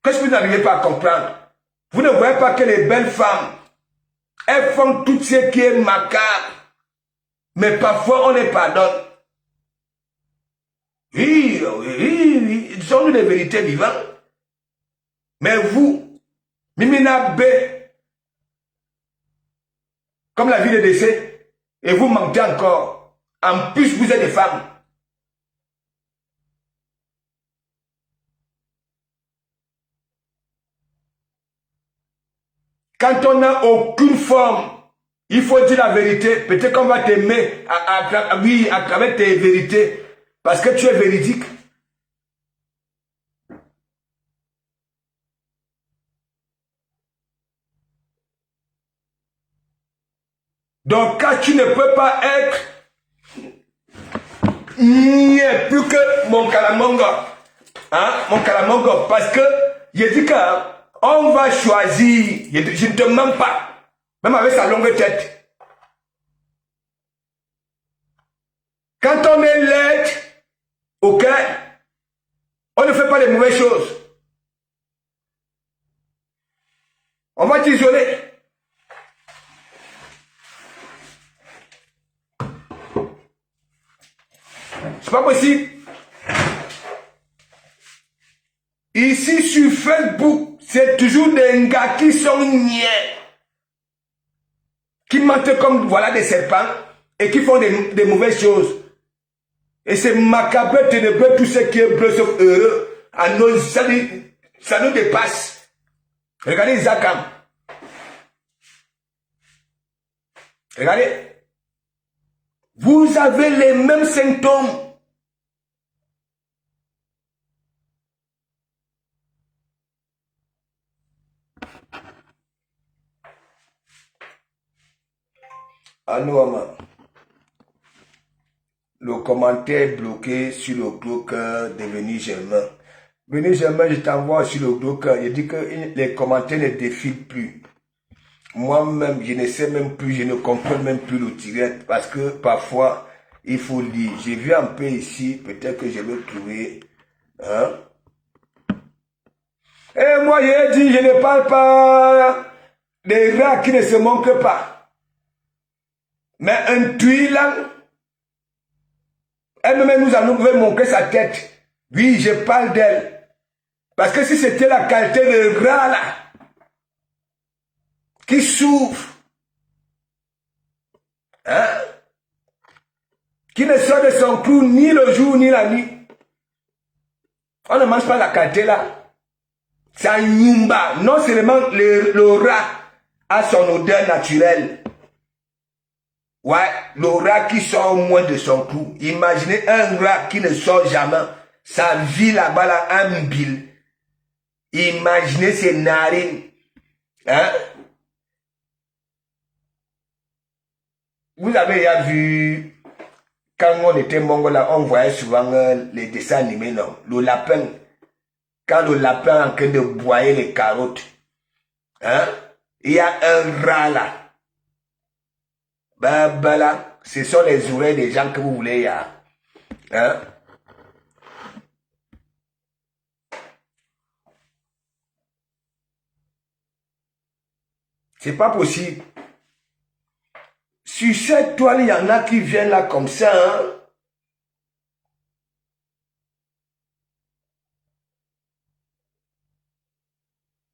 Qu'est-ce que vous n'arrivez pas à comprendre? Vous ne voyez pas que les belles femmes, elles font tout ce qui est macabre. Mais parfois, on les pardonne. Oui, oui, oui, ils sont des vérités vivantes. Mais vous, Mimina B, comme la vie de décès, et vous mentez encore. En plus, vous êtes des femmes. Quand on n'a aucune forme, il faut dire la vérité. Peut-être qu'on va t'aimer à travers tes vérités. Parce que tu es véridique. Donc, quand tu ne peux pas être plus que mon calamongo. Hein? Mon calamongo. Parce que, je dis qu'on va choisir. Je ne te mens pas. Même avec sa longue tête. Quand on est laid, ok, on ne fait pas les mauvaises choses. On va t'isoler. C'est pas possible. Ici sur Facebook, c'est toujours des gars qui sont niais. Qui mentent comme voilà des serpents et qui font des mauvaises choses. Et c'est macabre, ténébreux, tout ce qui est bleu sauf heureux. Ça nous dépasse. Regardez Zakam. Regardez. Vous avez les mêmes symptômes. Anouama. Le commentaire est bloqué sur le groupe de Venu Germain. Venu Germain, je t'envoie sur le groupe. Je dis que les commentaires ne défilent plus. Moi-même, je ne sais même plus, je ne comprends même plus le direct. Parce que parfois, il faut lire. J'ai vu un peu ici, peut-être que je vais trouver. Hein? Et moi, j'ai dit, je ne parle pas des rats qui ne se manquent pas. Mais un tuilant, elle-même nous a montrer sa tête. Oui, je parle d'elle. Parce que si c'était la qualité de rat là, qui souffre, hein, qui ne sort de son clou ni le jour ni la nuit, on ne mange pas la qualité là. C'est un yumba. Non seulement le rat a son odeur naturelle. Ouais, le rat qui sort au moins de son clou. Imaginez un rat qui ne sort jamais. Sa vie là-bas, là, un bile. Imaginez ses narines. Hein? Vous avez déjà vu, quand on était mongola, on voyait souvent les dessins animés, non? Le lapin. Quand le lapin est en train de broyer les carottes, hein? Il y a un rat là. Ben là, ce sont les oreilles des gens que vous voulez, là. Hein? C'est pas possible. Sur cette toile, il y en a qui viennent là comme ça, hein?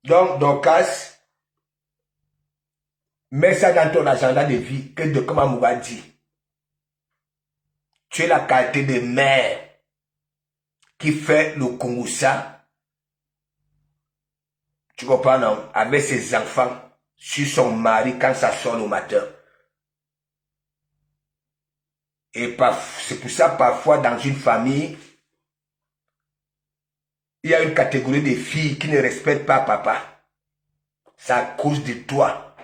Donc, Dorcas, mets ça dans ton agenda de vie, que de comment Mouba dit. Tu es la qualité de mère qui fait le Kongoussa. Tu comprends, non? Avec ses enfants, sur son mari quand ça sort le matin. Et c'est pour ça, parfois, dans une famille, il y a une catégorie de filles qui ne respectent pas papa. C'est à cause de toi.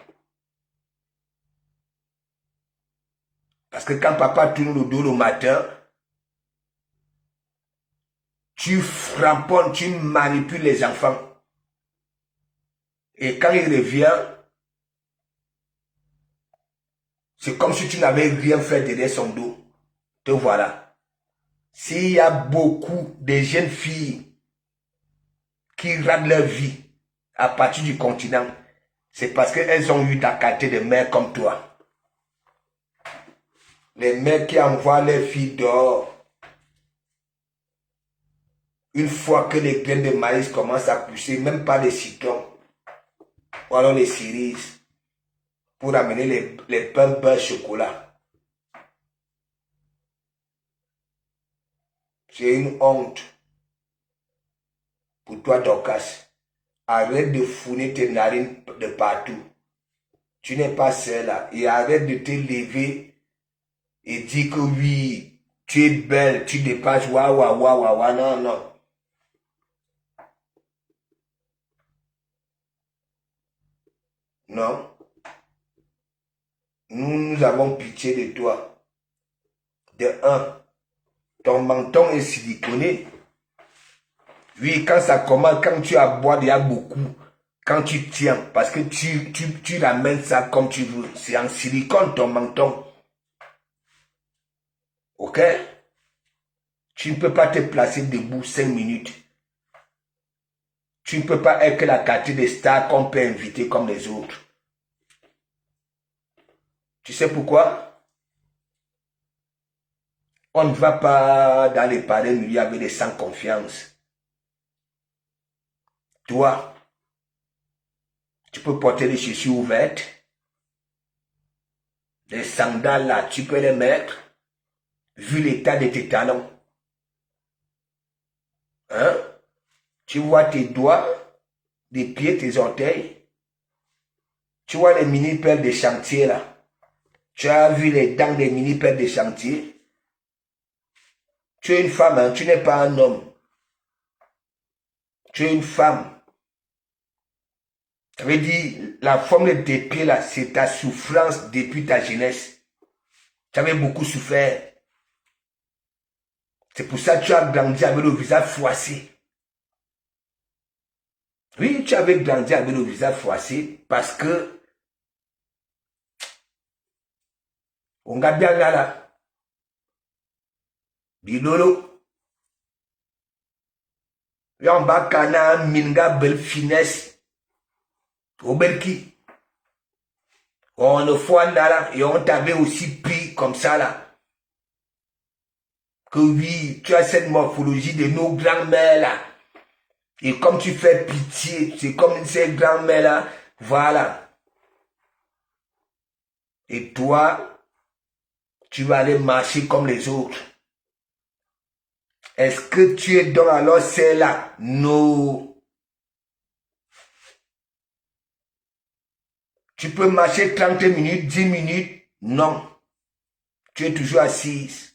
Parce que quand papa tourne le dos le matin, tu framponnes, tu manipules les enfants. Et quand il revient, c'est comme si tu n'avais rien fait derrière son dos. Te voilà. S'il y a beaucoup de jeunes filles qui ratent leur vie à partir du continent, c'est parce qu'elles ont eu ta qualité de mère comme toi. Les mères qui envoient leurs filles dehors, une fois que les graines de maïs commencent à pousser, même pas les citrons, ou alors les cerises, pour amener les pains beurre chocolat. C'est une honte pour toi, Dorcas. Arrête de fourner tes narines de partout. Tu n'es pas seul là. Et arrête de te lever et dire que oui, tu es belle, tu dépasses, waouh, waouh, waouh, waouh, non, non. Non. Nous avons pitié de toi. De un, ton menton est siliconé. Oui, quand ça commence, quand tu aboies, il y a beaucoup. Quand tu tiens, parce que tu ramènes ça comme tu veux. C'est en silicone ton menton. Ok? Tu ne peux pas te placer debout 5 minutes. Tu ne peux pas être la qualité de star qu'on peut inviter comme les autres. Tu sais pourquoi? On ne va pas dans les palais milieu avec des sans confiance. Toi, tu peux porter des chaussures ouvertes. Les sandales là, tu peux les mettre. Vu l'état de tes talons. Hein? Tu vois tes doigts, des pieds, tes orteils. Tu vois les mini-pelles de chantier là. Tu as vu les dents des mini-pelles de chantier. Tu es une femme, hein? Tu n'es pas un homme. Tu es une femme. Ça veut dire, la forme de tes pieds là, c'est ta souffrance depuis ta jeunesse. Tu avais beaucoup souffert. C'est pour ça que tu as grandi avec le visage froissé. Oui, tu avais grandi avec le visage froissé parce que on a bien là. Bilolo. Yamba kana minga belle finesse. Oberki. On ne voit là et on t'avait aussi pris comme ça là. Que oui, tu as cette morphologie de nos grands-mères là. Et comme tu fais pitié, c'est comme ces grands-mères là. Voilà. Et toi, tu vas aller marcher comme les autres. Est-ce que tu es donc alors celle-là? Non. Tu peux marcher 30 minutes, 10 minutes? Non. Tu es toujours assise.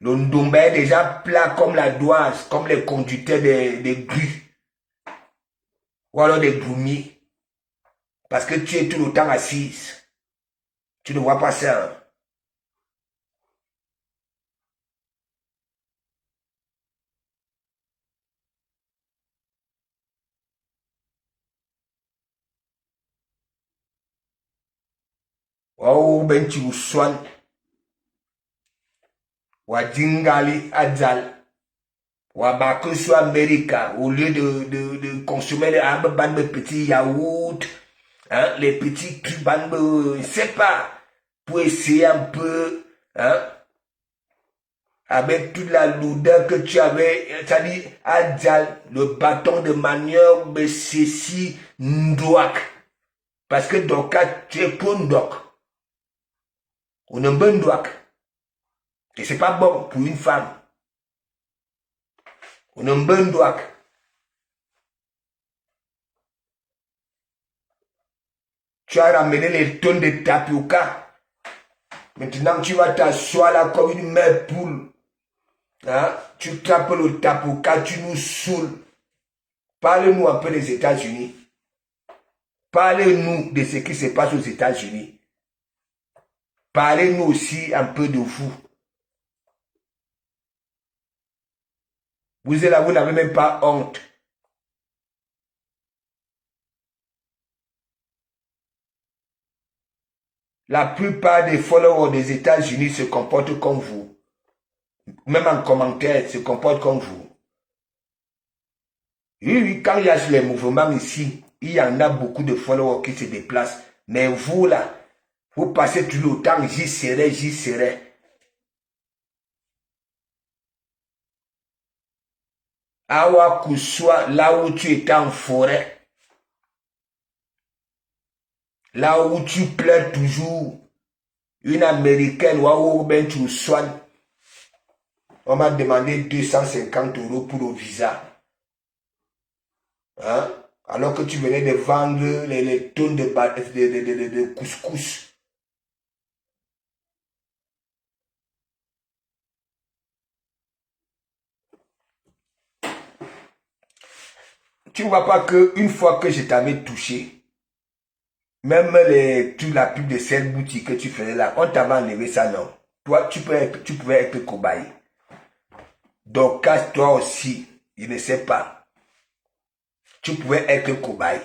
Le ndombe est déjà plat comme la doise, comme les conducteurs des grues. Ou alors des groumiers. Parce que tu es tout le temps assise. Tu ne vois pas ça. Hein? Oh, ben tu vous soignes. Wadingali Adzal. Wabako soit America. Au lieu de consommer les petits yaourts, hein, les petits cubans, je ne sais pas, pour essayer un peu, hein, avec toute la lourdeur que tu avais, c'est-à-dire Adzal, le bâton de manœuvre, mais ceci, Ndouak. Parce que Doka, tu es pour Ndok. On est un bon Ndouak. Et c'est pas bon pour une femme. On est un bon Ndouak. Tu as ramené les tonnes de tapioca. Maintenant, tu vas t'asseoir là comme une mère poule. Hein? Tu tapes le tapioca, tu nous saoules. Parle-nous un peu des États-Unis. Parlez-nous de ce qui se passe aux États-Unis. Parlez-nous aussi un peu de vous. Vous êtes là, vous n'avez même pas honte. La plupart des followers des États-Unis se comportent comme vous. Même en commentaire, se comportent comme vous. Oui, quand il y a les mouvements ici, il y en a beaucoup de followers qui se déplacent. Mais vous là, vous passez tout le temps, j'y serai, j'y serai. Awa Kuswa, là où tu étais en forêt. Là où tu pleures toujours. Une américaine, waouh, ben tu soignes. On m'a demandé 250 € pour le visa. Hein? Alors que tu venais de vendre les tonnes de couscous. Tu ne vois pas qu'une fois que je t'avais touché, même toute la pub de cette boutique que tu faisais là, on t'avait enlevé ça, non? Toi, tu pouvais être cobaye. Donc, toi aussi, je ne sais pas. Tu pouvais être cobaye.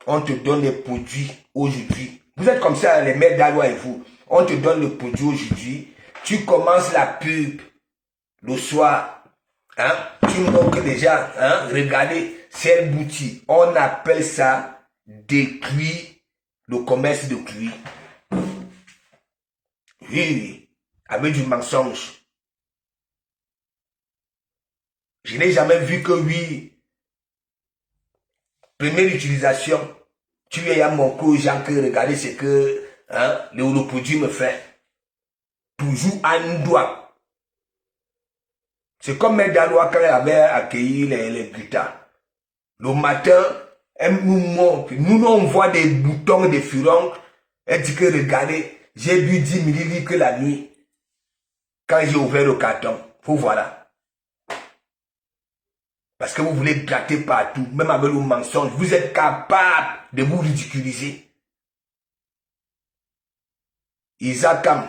On te donne les produits aujourd'hui. Vous êtes comme ça, les maîtres d'Alois et vous. on te donne le produit aujourd'hui, tu commences la pub le soir, hein, tu manques déjà, hein, regardez, c'est boutique, on appelle ça des cuits, le commerce de cuits. Oui, avec du mensonge. Je n'ai jamais vu que oui, première utilisation, tu es à mon coup, gens que regardez ce que hein, le produit me fait. Toujours un doigt. C'est comme Medalois quand elle avait accueilli les guitares. Le matin, elle nous montre, nous on voit des boutons, des furoncles. Elle dit que regardez, j'ai bu 10 millilitres que la nuit. Quand j'ai ouvert le carton, vous voilà. Parce que vous voulez gratter partout, même avec le mensonge. Vous êtes capable de vous ridiculiser. Isakam.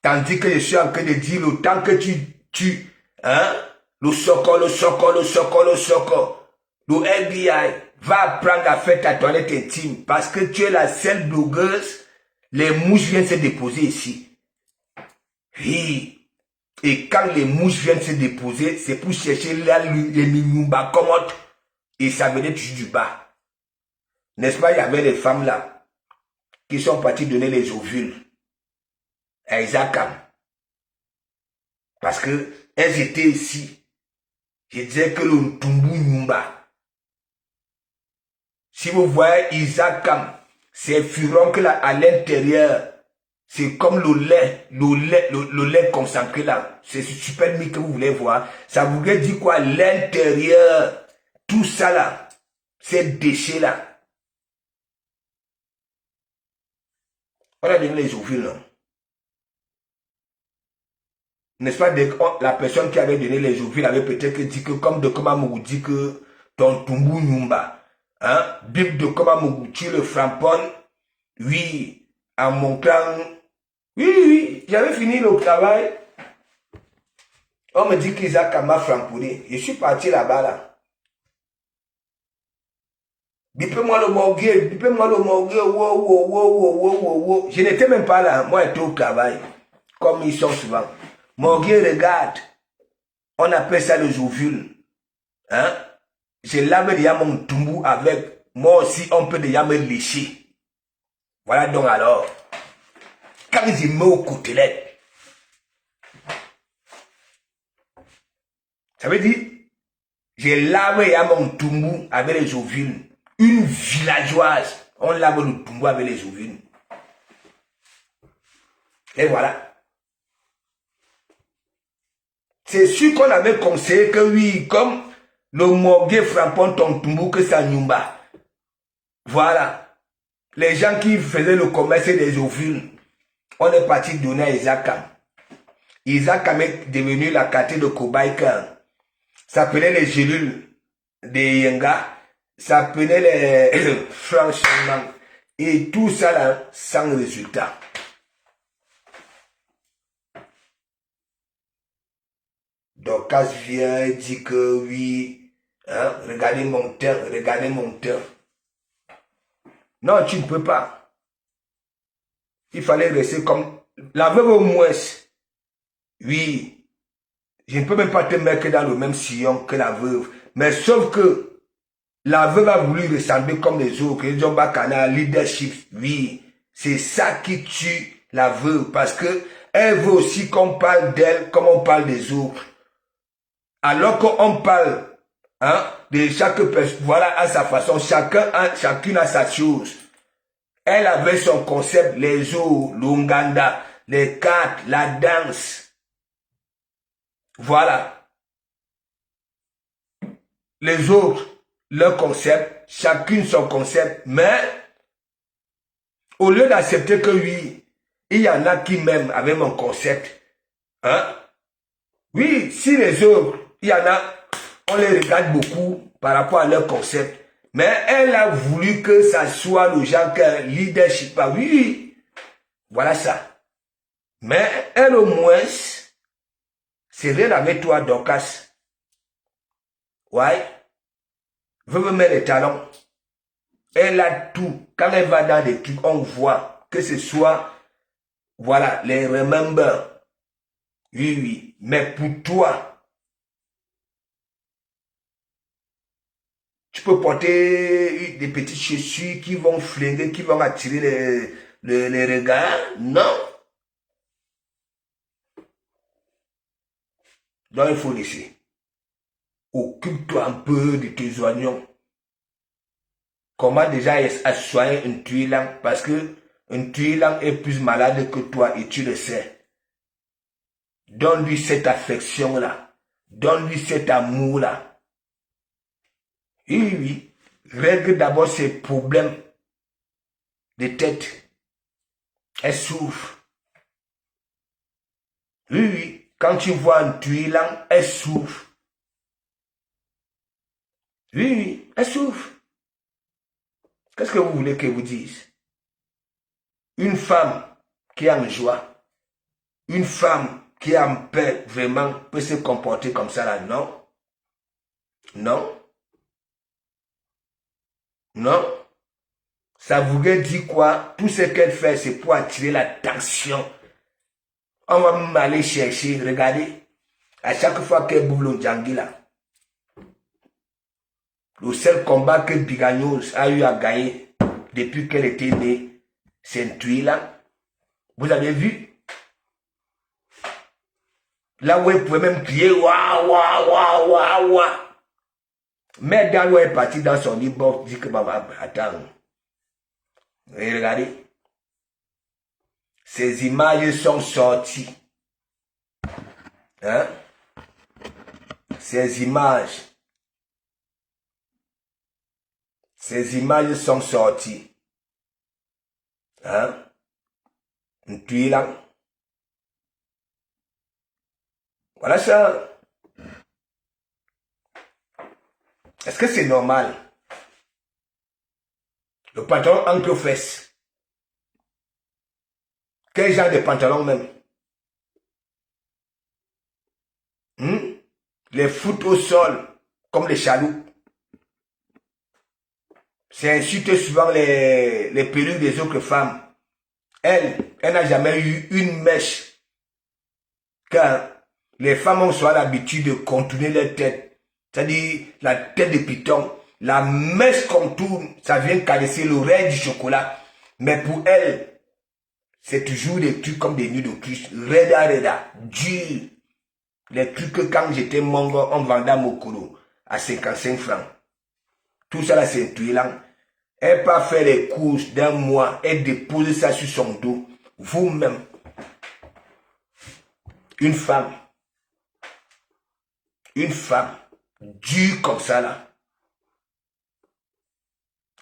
Tandis que je suis en train de dire, le temps que tu hein, le soko, le FBI va apprendre à faire ta toilette intime parce que tu es la seule blogueuse, les mouches viennent se déposer ici. Oui. Et quand les mouches viennent se déposer, c'est pour chercher les mignumba commodes. Et ça venait toujours du bas. N'est-ce pas, il y avait les femmes là qui sont parties donner les ovules à Isakam. Parce que elles étaient ici. Je disais que le Tumbu Nyumba. Si vous voyez Isakam, c'est furoncle là à l'intérieur. C'est comme le lait concentré là. C'est ce super mis que vous voulez voir. Ça voudrait dire quoi? L'intérieur. Tout ça là. Ces déchets là. On a donné les ovules là. N'est-ce pas, la personne qui avait donné les ovules avait peut-être dit que comme de Komamougou dit que ton Tumbu Nyumba, hein, Bible de Komamougou, tu le framponnes, oui, en montant, oui, j'avais fini le travail, on me dit qu'Isaac m'a framponné, je suis parti là-bas là. Bipez-moi le morguer, wow. Je n'étais même pas là, moi j'étais au travail, comme ils sont souvent. Morguer, regarde, on appelle ça les ovules. Hein? Je lave déjà mon tumbu avec, moi aussi on peut déjà me lécher. Voilà donc alors, quand je mets aux côtelettes, ça veut dire, je lave déjà mon tumbu avec les ovules. Une villageoise, on lave le tumbu avec les ovules. Et voilà. C'est sûr qu'on avait conseillé que oui, comme le morguer frappant ton tumbu, que ça nyumba. Voilà. Les gens qui faisaient le commerce des ovules, on est parti donner à Isakam. Isakam est devenu la quartier de Kobaïka. Ça s'appelait les gélules des Yenga. Ça s'appelait les franchement. Et tout ça là, sans résultat. Donc, quand je viens et dit que oui, hein, regardez mon temps. Non, tu ne peux pas. Il fallait rester comme la veuve au moins. Oui, je ne peux même pas te mettre dans le même sillon que la veuve. Mais sauf que la veuve a voulu ressembler comme les autres. Ils ont bacana, leadership. Oui, c'est ça qui tue la veuve. Parce que elle veut aussi qu'on parle d'elle comme on parle des autres. Alors qu'on parle hein, de chaque personne, voilà à sa façon, chacune a sa chose. Elle avait son concept, les eaux, l'Unganda, les cartes, la danse. Voilà. Les autres, leur concept, chacune son concept, mais au lieu d'accepter que oui, il y en a qui m'aiment avec mon concept, hein? Oui, si les autres, il y en a, on les regarde beaucoup par rapport à leur concept. Mais elle a voulu que ça soit le genre que leadership. Oui, voilà ça. Mais elle au moins, c'est rien avec toi, Dorcas. Ouais. Veux me mettre les talons. Elle a tout. Quand elle va dans des trucs, on voit que ce soit, voilà, les remember. Oui, oui. Mais pour toi, tu peux porter des petites chaussures qui vont flinguer, qui vont attirer les regards. Non. Donc, il faut laisser. Occupe-toi un peu de tes oignons. Comment déjà soigner un tuilan? Parce que un tuilan est plus malade que toi et tu le sais. Donne-lui cette affection-là. Donne-lui cet amour-là. Oui, oui. Règle d'abord ses problèmes de tête. Elle souffre. Oui, oui. Quand tu vois un tuilan, elle souffre. Oui, oui, elle souffre. Qu'est-ce que vous voulez que vous dise? Une femme qui est en joie, une femme qui est en paix, vraiment, peut se comporter comme ça là, non? Non? Non? Ça voudrait dire quoi? Tout ce qu'elle fait, c'est pour attirer l'attention. On va même aller chercher, regardez, à chaque fois qu'elle bouffe le djangui là, le seul combat que Bigagnos a eu à gagner depuis qu'elle était née, c'est un tuilan. Vous avez vu? Là où elle pouvait même crier, waouh, waouh, waouh, waouh, waouh. Mais dans l'eau, elle est partie dans son lit, bon, dit que maman, attends. Et regardez. Ces images sont sorties. Hein? Ces images sont sorties. Hein? Un tuilan. Voilà ça. Est-ce que c'est normal? Le pantalon entre aux fesses. Quel genre de pantalon même? Les foutre au sol, comme les chaloupes. C'est insulte souvent les perruques des autres femmes. Elle n'a jamais eu une mèche. Car les femmes ont soit l'habitude de contourner leur tête. C'est-à-dire la tête de python. La mèche contourne, ça vient caresser l'oreille du chocolat. Mais pour elle, c'est toujours des trucs comme des nuits de cuisse. Reda, dur. Les trucs que quand j'étais mongo, on vendait à Mokoro à 55 francs. Tout ça là, c'est un tuilan. Elle pas fait les courses d'un mois, elle dépose ça sur son dos. Vous-même, une femme, dure comme ça là,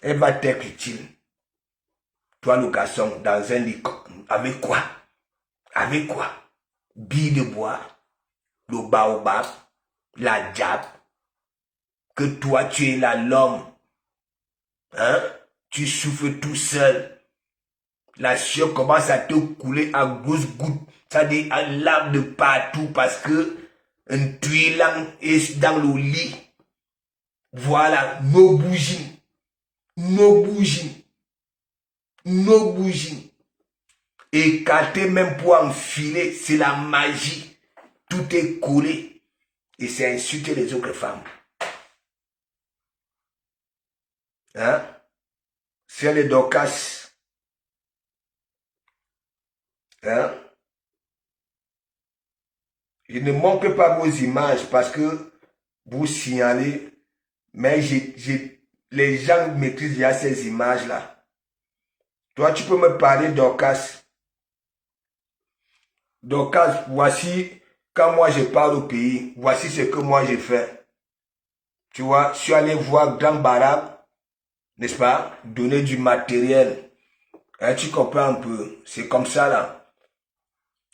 elle va t'être utile. Toi le garçon, dans un lit, avec quoi? Avec quoi? Billes de bois, le baobab, la diable, que toi tu es là l'homme. Hein? Tu souffres tout seul. La sueur commence à te couler à grosses gouttes. Ça dit à lave de partout parce que un tuilan est dans le lit. Voilà, nos bougies. Nos bougies. Nos bougies. Écarté même pour enfiler, c'est la magie. Tout est collé. Et c'est insulter les autres femmes. Hein? C'est les Dorcas. Hein? Je ne montre pas vos images parce que vous signalez, mais les gens maîtrisent déjà ces images-là. Toi, tu peux me parler Dorcas. Dorcas, voici, quand moi je pars au pays, voici ce que moi j'ai fait. Tu vois, je suis allé voir Grand Barab, n'est-ce pas, donner du matériel. Hein, tu comprends un peu, c'est comme ça là.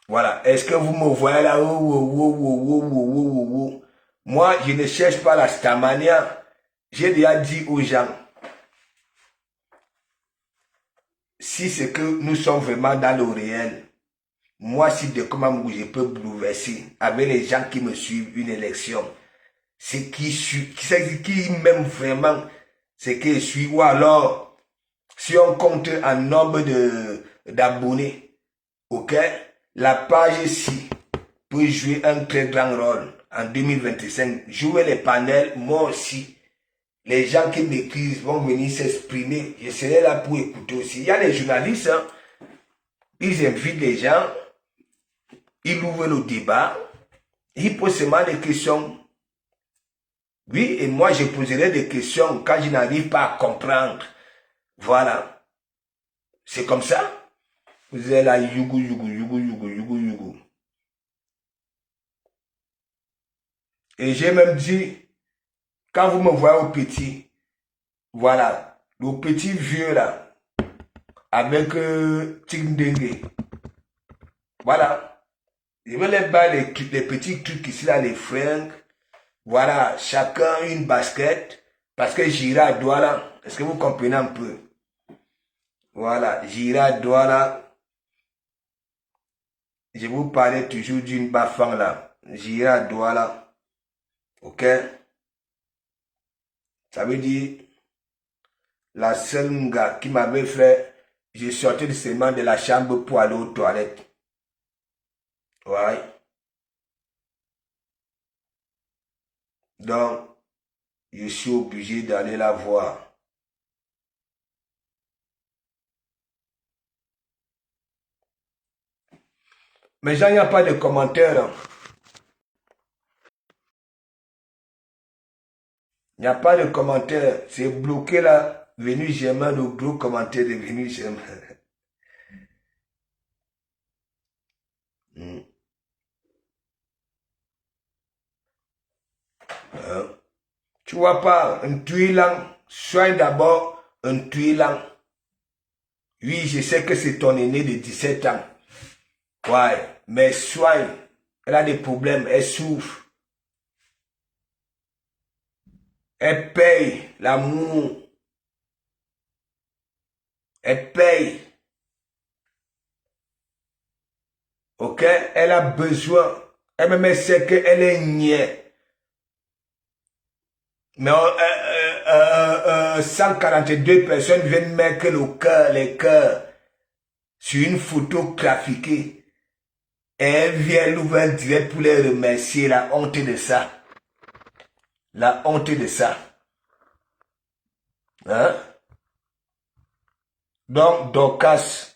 Voilà, est-ce que vous me voyez là? Moi, je ne cherche pas la stamania. J'ai déjà dit aux gens, si c'est que nous sommes vraiment dans le réel, moi, si de comment je peux bouleverser avec les gens qui me suivent une élection, c'est qui m'aiment vraiment, ce que je suis, ou alors, si on compte en nombre d'abonnés, ok, la page ici peut jouer un très grand rôle en 2025. Jouer les panels, moi aussi. Les gens qui m'écrivent vont venir s'exprimer. Je serai là pour écouter aussi. Il y a les journalistes, hein, ils invitent les gens, ils ouvrent le débat, ils posent seulement des questions. Oui, et moi je poserai des questions quand je n'arrive pas à comprendre. Voilà. C'est comme ça. Vous êtes là, yougou, yougou, yougou, yougou, yougou, yougou. Et j'ai même dit, quand vous me voyez au petit, voilà, le petit vieux là, avec Tindenge, voilà, je vais les battre les petits trucs ici là, les fringues, voilà, chacun une basket, parce que j'irai à Douala, est-ce que vous comprenez un peu? Voilà, j'irai à Douala, je vous parlais toujours d'une bafang là, j'irai à Douala, ok? Ça veut dire, la seule gars qui m'avait fait, je sortais seulement de la chambre pour aller aux toilettes. Ouais. Donc, je suis obligé d'aller la voir. Mais il n'y a pas de commentaires. Il n'y a pas de commentaires. C'est bloqué là. Venu Germain, le gros commentaire de Venu Germain. Tu vois pas, un tuilan, sois d'abord un tuilan. Oui, je sais que c'est ton aîné de 17 ans. Ouais, mais sois, elle a des problèmes, elle souffre. Elle paye l'amour. Elle paye. Ok? Elle a besoin. Elle-même sait qu'elle est niais. Mais 142 personnes viennent mettre les cœurs sur une photo trafiquée. Et elle vient l'ouvrir direct pour les remercier. La honte de ça. La honte de ça. Hein? Donc, Dorcas,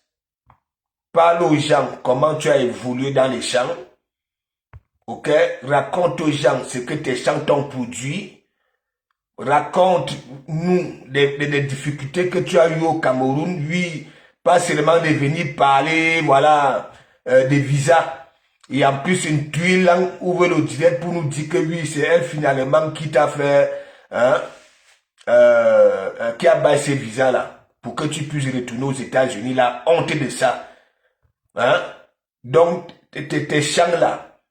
parle aux gens comment tu as évolué dans les champs. Ok? Raconte aux gens ce que tes champs t'ont produit. Raconte-nous les difficultés que tu as eues au Cameroun. Oui, pas seulement de venir parler, voilà, des visas. Et en plus, une tuile ouvre le direct pour nous dire que oui, c'est elle finalement qui t'a fait, hein, qui a baissé ces visas-là, pour que tu puisses retourner aux États-Unis. La honte de ça. Hein? Donc, tes champs-là,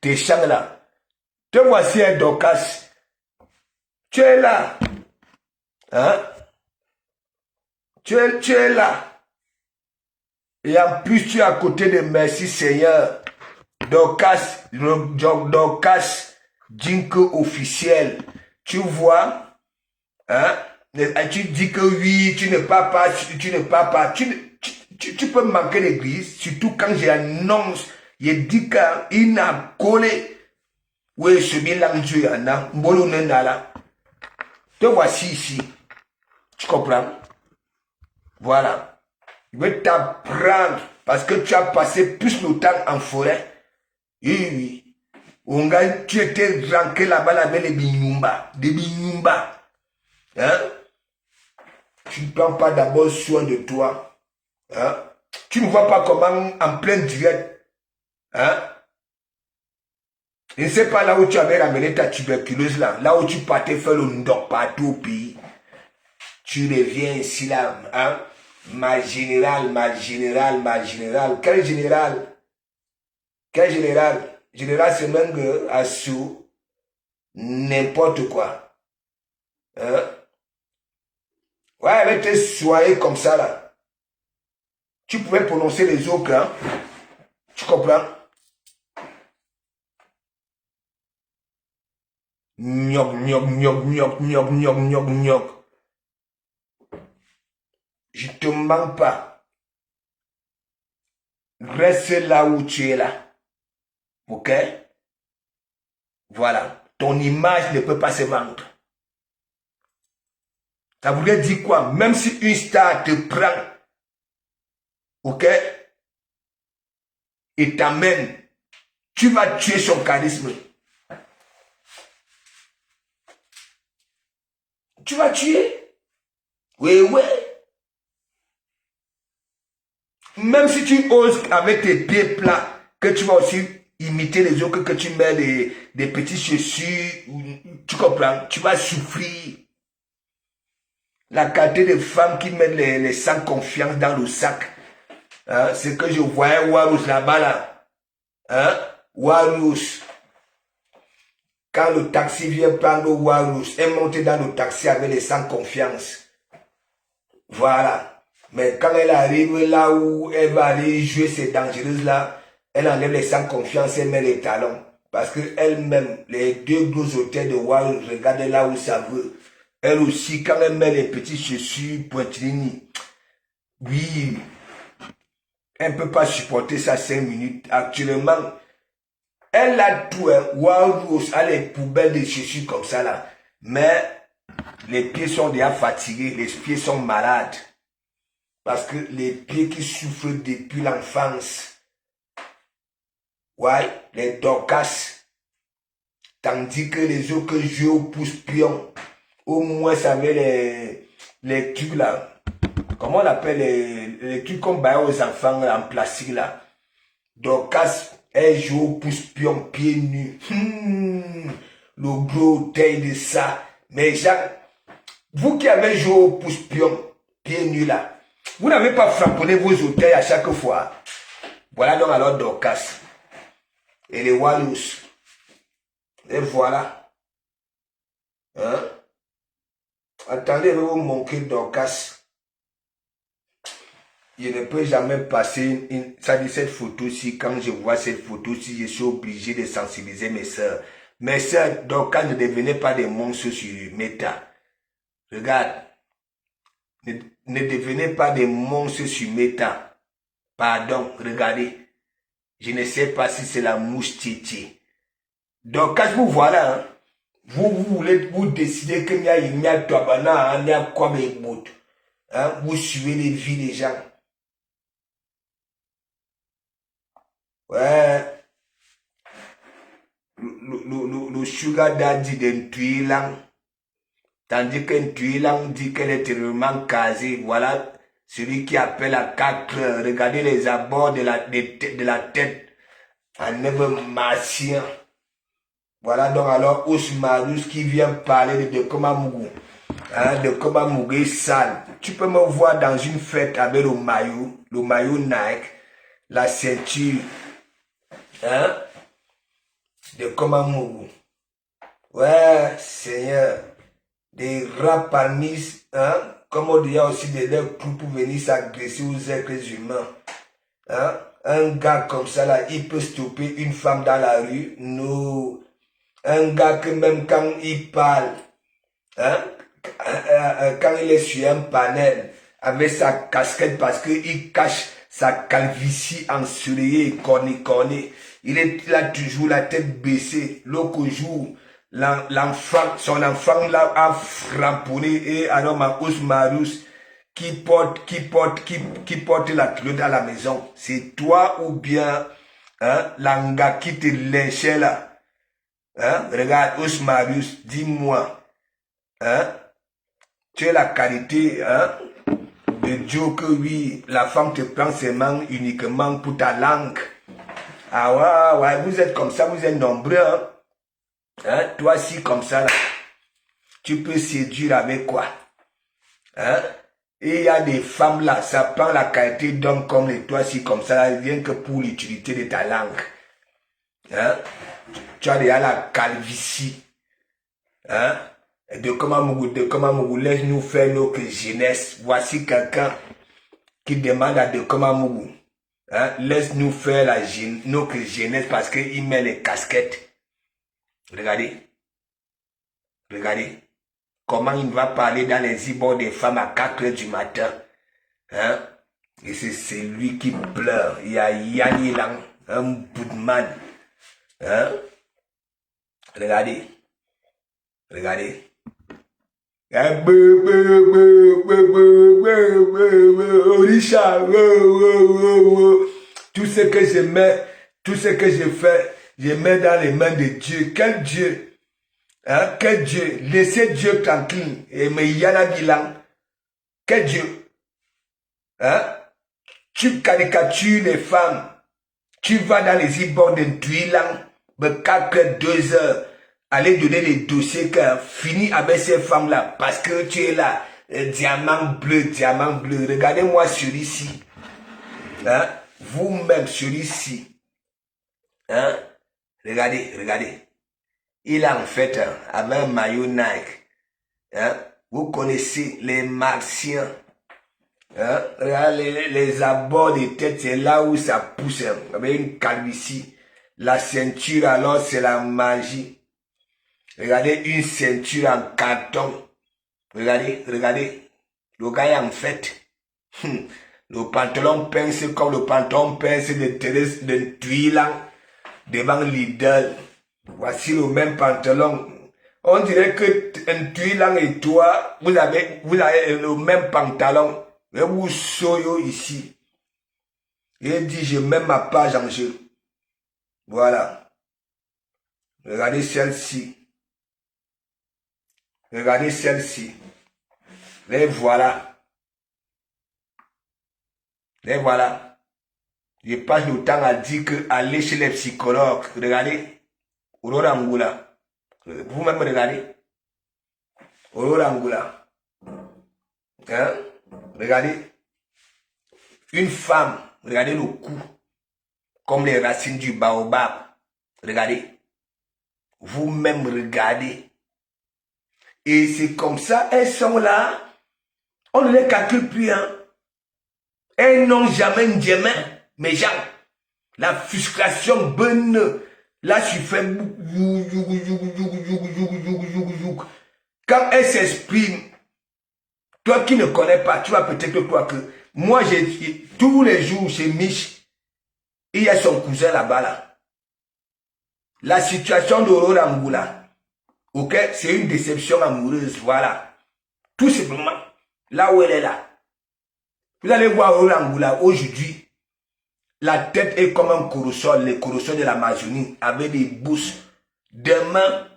te voici un Dorcas. Tu es là. Hein? Tu es là. Et en plus, tu es à côté de Merci Seigneur. Dorcas, Jinko officiel. Tu vois? Hein? Tu dis que oui, tu ne pars pas. Tu peux manquer l'église, surtout quand j'annonce, je dis qu'il n'a collé. Oui, je suis là, je suis là. Te voici ici. Tu comprends? Voilà. Je vais t'apprendre parce que tu as passé plus de temps en forêt. Oui, oui. Tu étais ranké là-bas avec les binyumba. Des binyumba. Hein? Tu ne prends pas d'abord soin de toi. Hein? Tu ne vois pas comment en plein direct. Hein? Je ne sais pas là où tu avais ramené ta tuberculose là où tu partais faire le ndoc partout au pays. Tu reviens ici là, hein? Ma générale. Quel général? Quel général? Général, c'est même Assou. N'importe quoi. Hein? Ouais, elle était soignée comme ça là. Tu pouvais prononcer les autres, hein? Tu comprends? Gnoc. Je te mens pas. Reste là où tu es là. Ok? Voilà. Ton image ne peut pas se vendre. Ça voudrait dire quoi? Même si une star te prend, ok, et t'amène, tu vas tuer son charisme. Tu vas tuer. Oui, oui. Même si tu oses avec tes pieds plats, que tu vas aussi imiter les autres, que tu mets des petits chaussures, tu comprends, tu vas souffrir. La qualité de femmes qui mettent les sans confiance dans le sac. Hein, c'est que je voyais Warous là-bas là. Hein, Warous. Quand le taxi vient prendre Warous, elle monte dans le taxi avec les sans confiance. Voilà. Mais quand elle arrive là où elle va aller jouer ces dangereuses là, elle enlève les sans confiance et met les talons. Parce qu'elle-même, les deux gros hôtels de Warous, regardez là où ça veut. Elle aussi, quand elle met les petits chaussures pointilini, oui, elle ne peut pas supporter ça 5 minutes. Actuellement, elle a tout, hein. Warous a les poubelles de chaussures comme ça là. Mais les pieds sont déjà fatigués, les pieds sont malades. Parce que les pieds qui souffrent depuis l'enfance, ouais, les Dorcas, tandis que les autres que jouent au pouce-pion, au moins ça avait les trucs là, comment on appelle les trucs qu'on baille aux enfants là, en plastique là. Dorcas, elle joue au pouce-pion, pieds nus. Le gros taille de ça. Mais Jacques, vous qui avez joué au pouce-pion, pieds nus là, vous n'avez pas frapponné vos hôtels à chaque fois. Voilà donc alors Dorcas. Et les Warous. Et voilà. Hein? Attendez, je vais vous montrer Dorcas. Je ne peux jamais passer ça dit cette photo-ci. Quand je vois cette photo-ci, je suis obligé de sensibiliser mes soeurs. Mes soeurs, Dorcas ne devenaient pas des monstres sur Meta. Regarde. Ne devenez pas des monstres sur Meta. Pardon, regardez. Je ne sais pas si c'est la mouche titi. Donc, quand vous voilà, hein, vous décidez qu'il y a une tabana, il y a quoi mes bouts. Hein, vous suivez les vies des gens. Ouais. Le sugar daddy d'un tuilang. Tandis qu'un tuilang dit qu'elle est tellement casée. Voilà. Celui qui appelle à 4 heures. Regardez les abords de la tête. Un neveu martien. Voilà donc alors Osmarus qui vient parler de Komamougou. Hein, de Komamougou sale. Tu peux me voir dans une fête avec le maillot Nike, la ceinture. Hein, de Komamougou. Ouais, Seigneur. Des rats parmi, hein, comme on dit aussi des groupes pour venir s'agresser aux êtres humains. Hein? Un gars comme ça là, il peut stopper une femme dans la rue. Non. Un gars que même quand il parle, hein, quand il est sur un panel avec sa casquette parce qu'il cache sa calvitie ensoleillée et cornée. Il a toujours la tête baissée. L'autre jour, son enfant là a framponné et alors ma Osmarus qui porte la culotte à la maison. C'est toi ou bien hein, l'anga qui te lynchait là. Hein? Regarde Osmarus, dis-moi. Hein? Tu as la qualité hein, de Dieu que oui, la femme te prend ses mains uniquement pour ta langue. Ah ouais, vous êtes comme ça, vous êtes nombreux. Hein? Hein? Toi aussi comme ça, là, tu peux séduire avec quoi? Hein? Et il y a des femmes là, ça prend la qualité d'homme comme les toi aussi comme ça, là, rien que pour l'utilité de ta langue. Hein? Tu as déjà la calvitie. Hein? De Komamougou, laisse-nous faire notre jeunesse. Voici quelqu'un qui demande à de Komamougou. Hein? Laisse-nous faire notre jeunesse parce qu'il met les casquettes. Regardez. Regardez. Comment il va parler dans les ibords des femmes à 4 heures du matin. Hein? Et c'est celui qui pleure. Il y a Yann Lang, un boudman. Hein? Regardez. Regardez. Orisha, tout ce que je mets, tout ce que je fais, je mets dans les mains de Dieu. Quel Dieu? Hein? Quel Dieu? Laissez Dieu tranquille. Et mais Yana Bilan. Quel Dieu? Hein? Tu caricatures les femmes. Tu vas dans les e-boards de Tuilang, 4 2 heures, aller donner les dossiers qui fini avec ces femmes-là, parce que tu es là, diamant bleu, diamant bleu. Regardez-moi sur ici. Hein? Vous-même sur ici. Hein? Regardez, regardez. Il a en fait avec un maillot Nike. Hein? Vous connaissez les martiens. Hein? Regardez les abords de tête, c'est là où ça pousse. Hein? Avec une calvitie. La ceinture, alors, c'est la magie. Regardez une ceinture en carton. Regardez, regardez. Le gars est en fait. Le pantalon pince comme le pantalon pince de Thérèse de Tuilang devant Lidl. Voici le même pantalon. On dirait que un Tuilang et toi, vous avez le même pantalon. Et vous soyez ici. Il dit, je mets ma page en jeu. Voilà. Regardez celle-ci. Regardez celle-ci. Et voilà. Et voilà. Je passe le temps à dire que aller chez les psychologues. Regardez. Aurora Angoula. Vous-même regardez. Aurora Angoula. Hein? Regardez. Une femme. Regardez le cou. Comme les racines du baobab. Regardez. Vous-même regardez. Et c'est comme ça. Elles sont là. On ne les calcule plus. Hein. Elles n'ont jamais une diamant. Mais gens. La frustration bonne. Là, je fais. Quand elle s'exprime, toi qui ne connais pas, tu vas peut-être croire que moi, tous les jours chez Mich, il y a son cousin là-bas. Là. La situation d'Aurora Angoula, ok, c'est une déception amoureuse, voilà. Tout simplement, là où elle est là. Vous allez voir Aurora Angoula aujourd'hui. La tête est comme un corosol, les corosols de l'Amazonie, avec des bousses. Demain,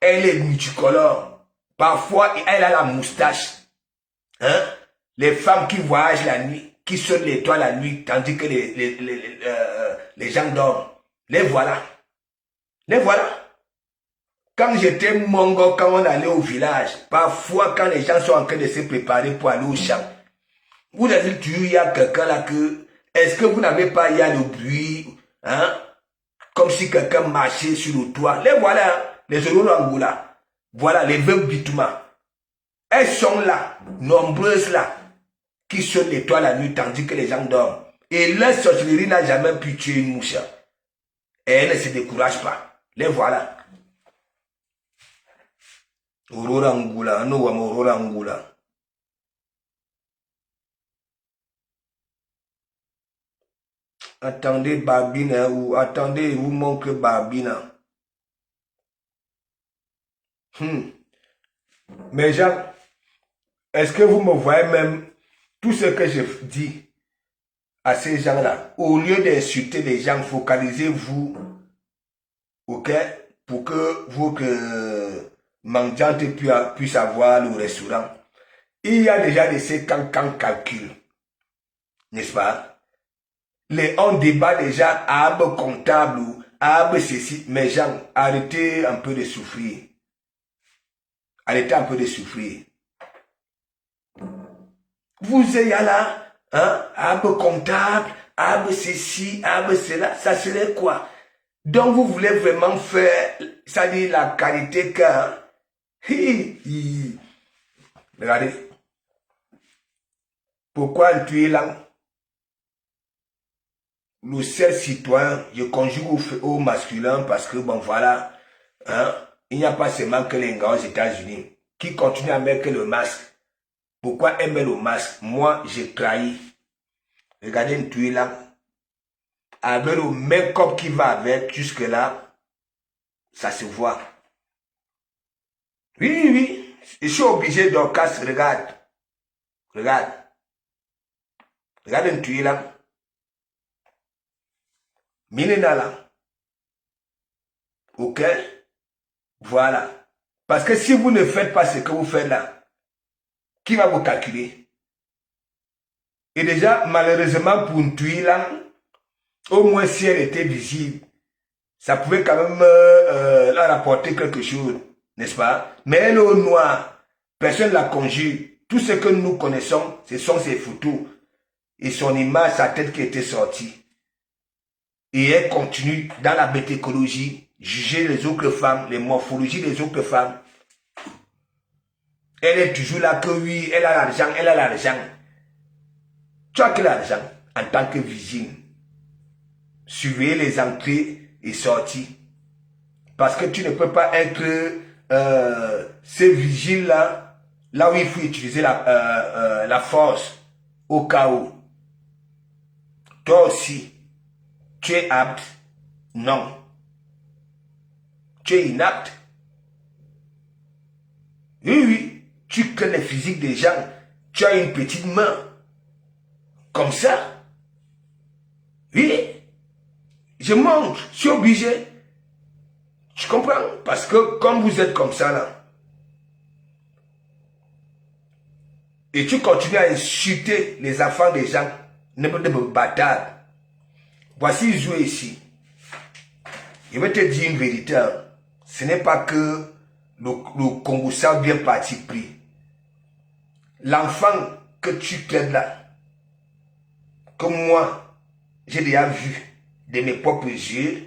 elle est multicolore. Parfois, elle a la moustache. Hein? Les femmes qui voyagent la nuit, qui sonnent les toits la nuit, tandis que les gens dorment. Les voilà. Les voilà. Quand j'étais mongo, quand on allait au village, parfois, quand les gens sont en train de se préparer pour aller au champ, vous avez dit, il y a quelqu'un là que... Est-ce que vous n'avez pas, il y a le bruit, hein? Comme si quelqu'un marchait sur le toit. Les voilà, les Aurora Angoula. Voilà, les veuves Bitouma. Elles sont là, nombreuses là, qui sonnent les toits la nuit, tandis que les gens dorment. Et leur sorcellerie n'a jamais pu tuer une mouche. Et elles ne se découragent pas. Les voilà. Aurora Angoula, nous, Aurora Angoula. Attendez Babine ou attendez vous montre Babine. Mais Jean, est-ce que vous me voyez même tout ce que je dis à ces gens-là? Au lieu d'insulter les gens, focalisez-vous, ok, pour que vous mendiantes puissent avoir le restaurant. Il y a déjà de ces calculs, n'est-ce pas? On débat déjà arbre comptable ou arbre ceci. Mais gens, arrêtez un peu de souffrir. Arrêtez un peu de souffrir. Vous êtes là, hein, arbre comptable, arbre ceci, arbre cela, ça serait quoi? Donc vous voulez vraiment faire, ça dit la qualité car, regardez, pourquoi tu es là? Le seul citoyen, je conjugue au masculin parce que, bon, voilà, hein, il n'y a pas seulement que les gars aux États-Unis qui continuent à mettre le masque. Pourquoi elle met le masque? Moi, j'ai trahi. Regardez une tuile là. Avec le make-up qui va avec, jusque-là, ça se voit. Oui, oui. Je suis obligé de casser. Regarde. Regarde. Regarde une tuile là. Minena là. Ok? Voilà. Parce que si vous ne faites pas ce que vous faites là, qui va vous calculer? Et déjà, malheureusement, pour une tuile là, au moins si elle était visible, ça pouvait quand même leur apporter quelque chose, n'est-ce pas? Mais elle est au noir, personne ne la conjure. Tout ce que nous connaissons, ce sont ses photos et son image, sa tête qui était sortie. Et elle continue dans la bétécologie, juger les autres femmes, les morphologies des autres femmes. Elle est toujours là que oui, elle a l'argent, elle a l'argent. Tu as quel argent en tant que vigile? Surveiller les entrées et sorties. Parce que tu ne peux pas être ce vigile-là, là où il faut utiliser la force au cas où. Toi aussi, tu es apte? Non. Tu es inapte? Oui, oui. Tu connais le physique des gens. Tu as une petite main. Comme ça. Oui. Je monte. Je suis obligé. Tu comprends? Parce que comme vous êtes comme ça là, et tu continues à insulter les enfants des gens, ne me bâtard. Voici jouer ici. Je vais te dire une vérité. Ce n'est pas que le Congo ça bien parti pris. L'enfant que tu plaides là, que moi, j'ai déjà vu de mes propres yeux,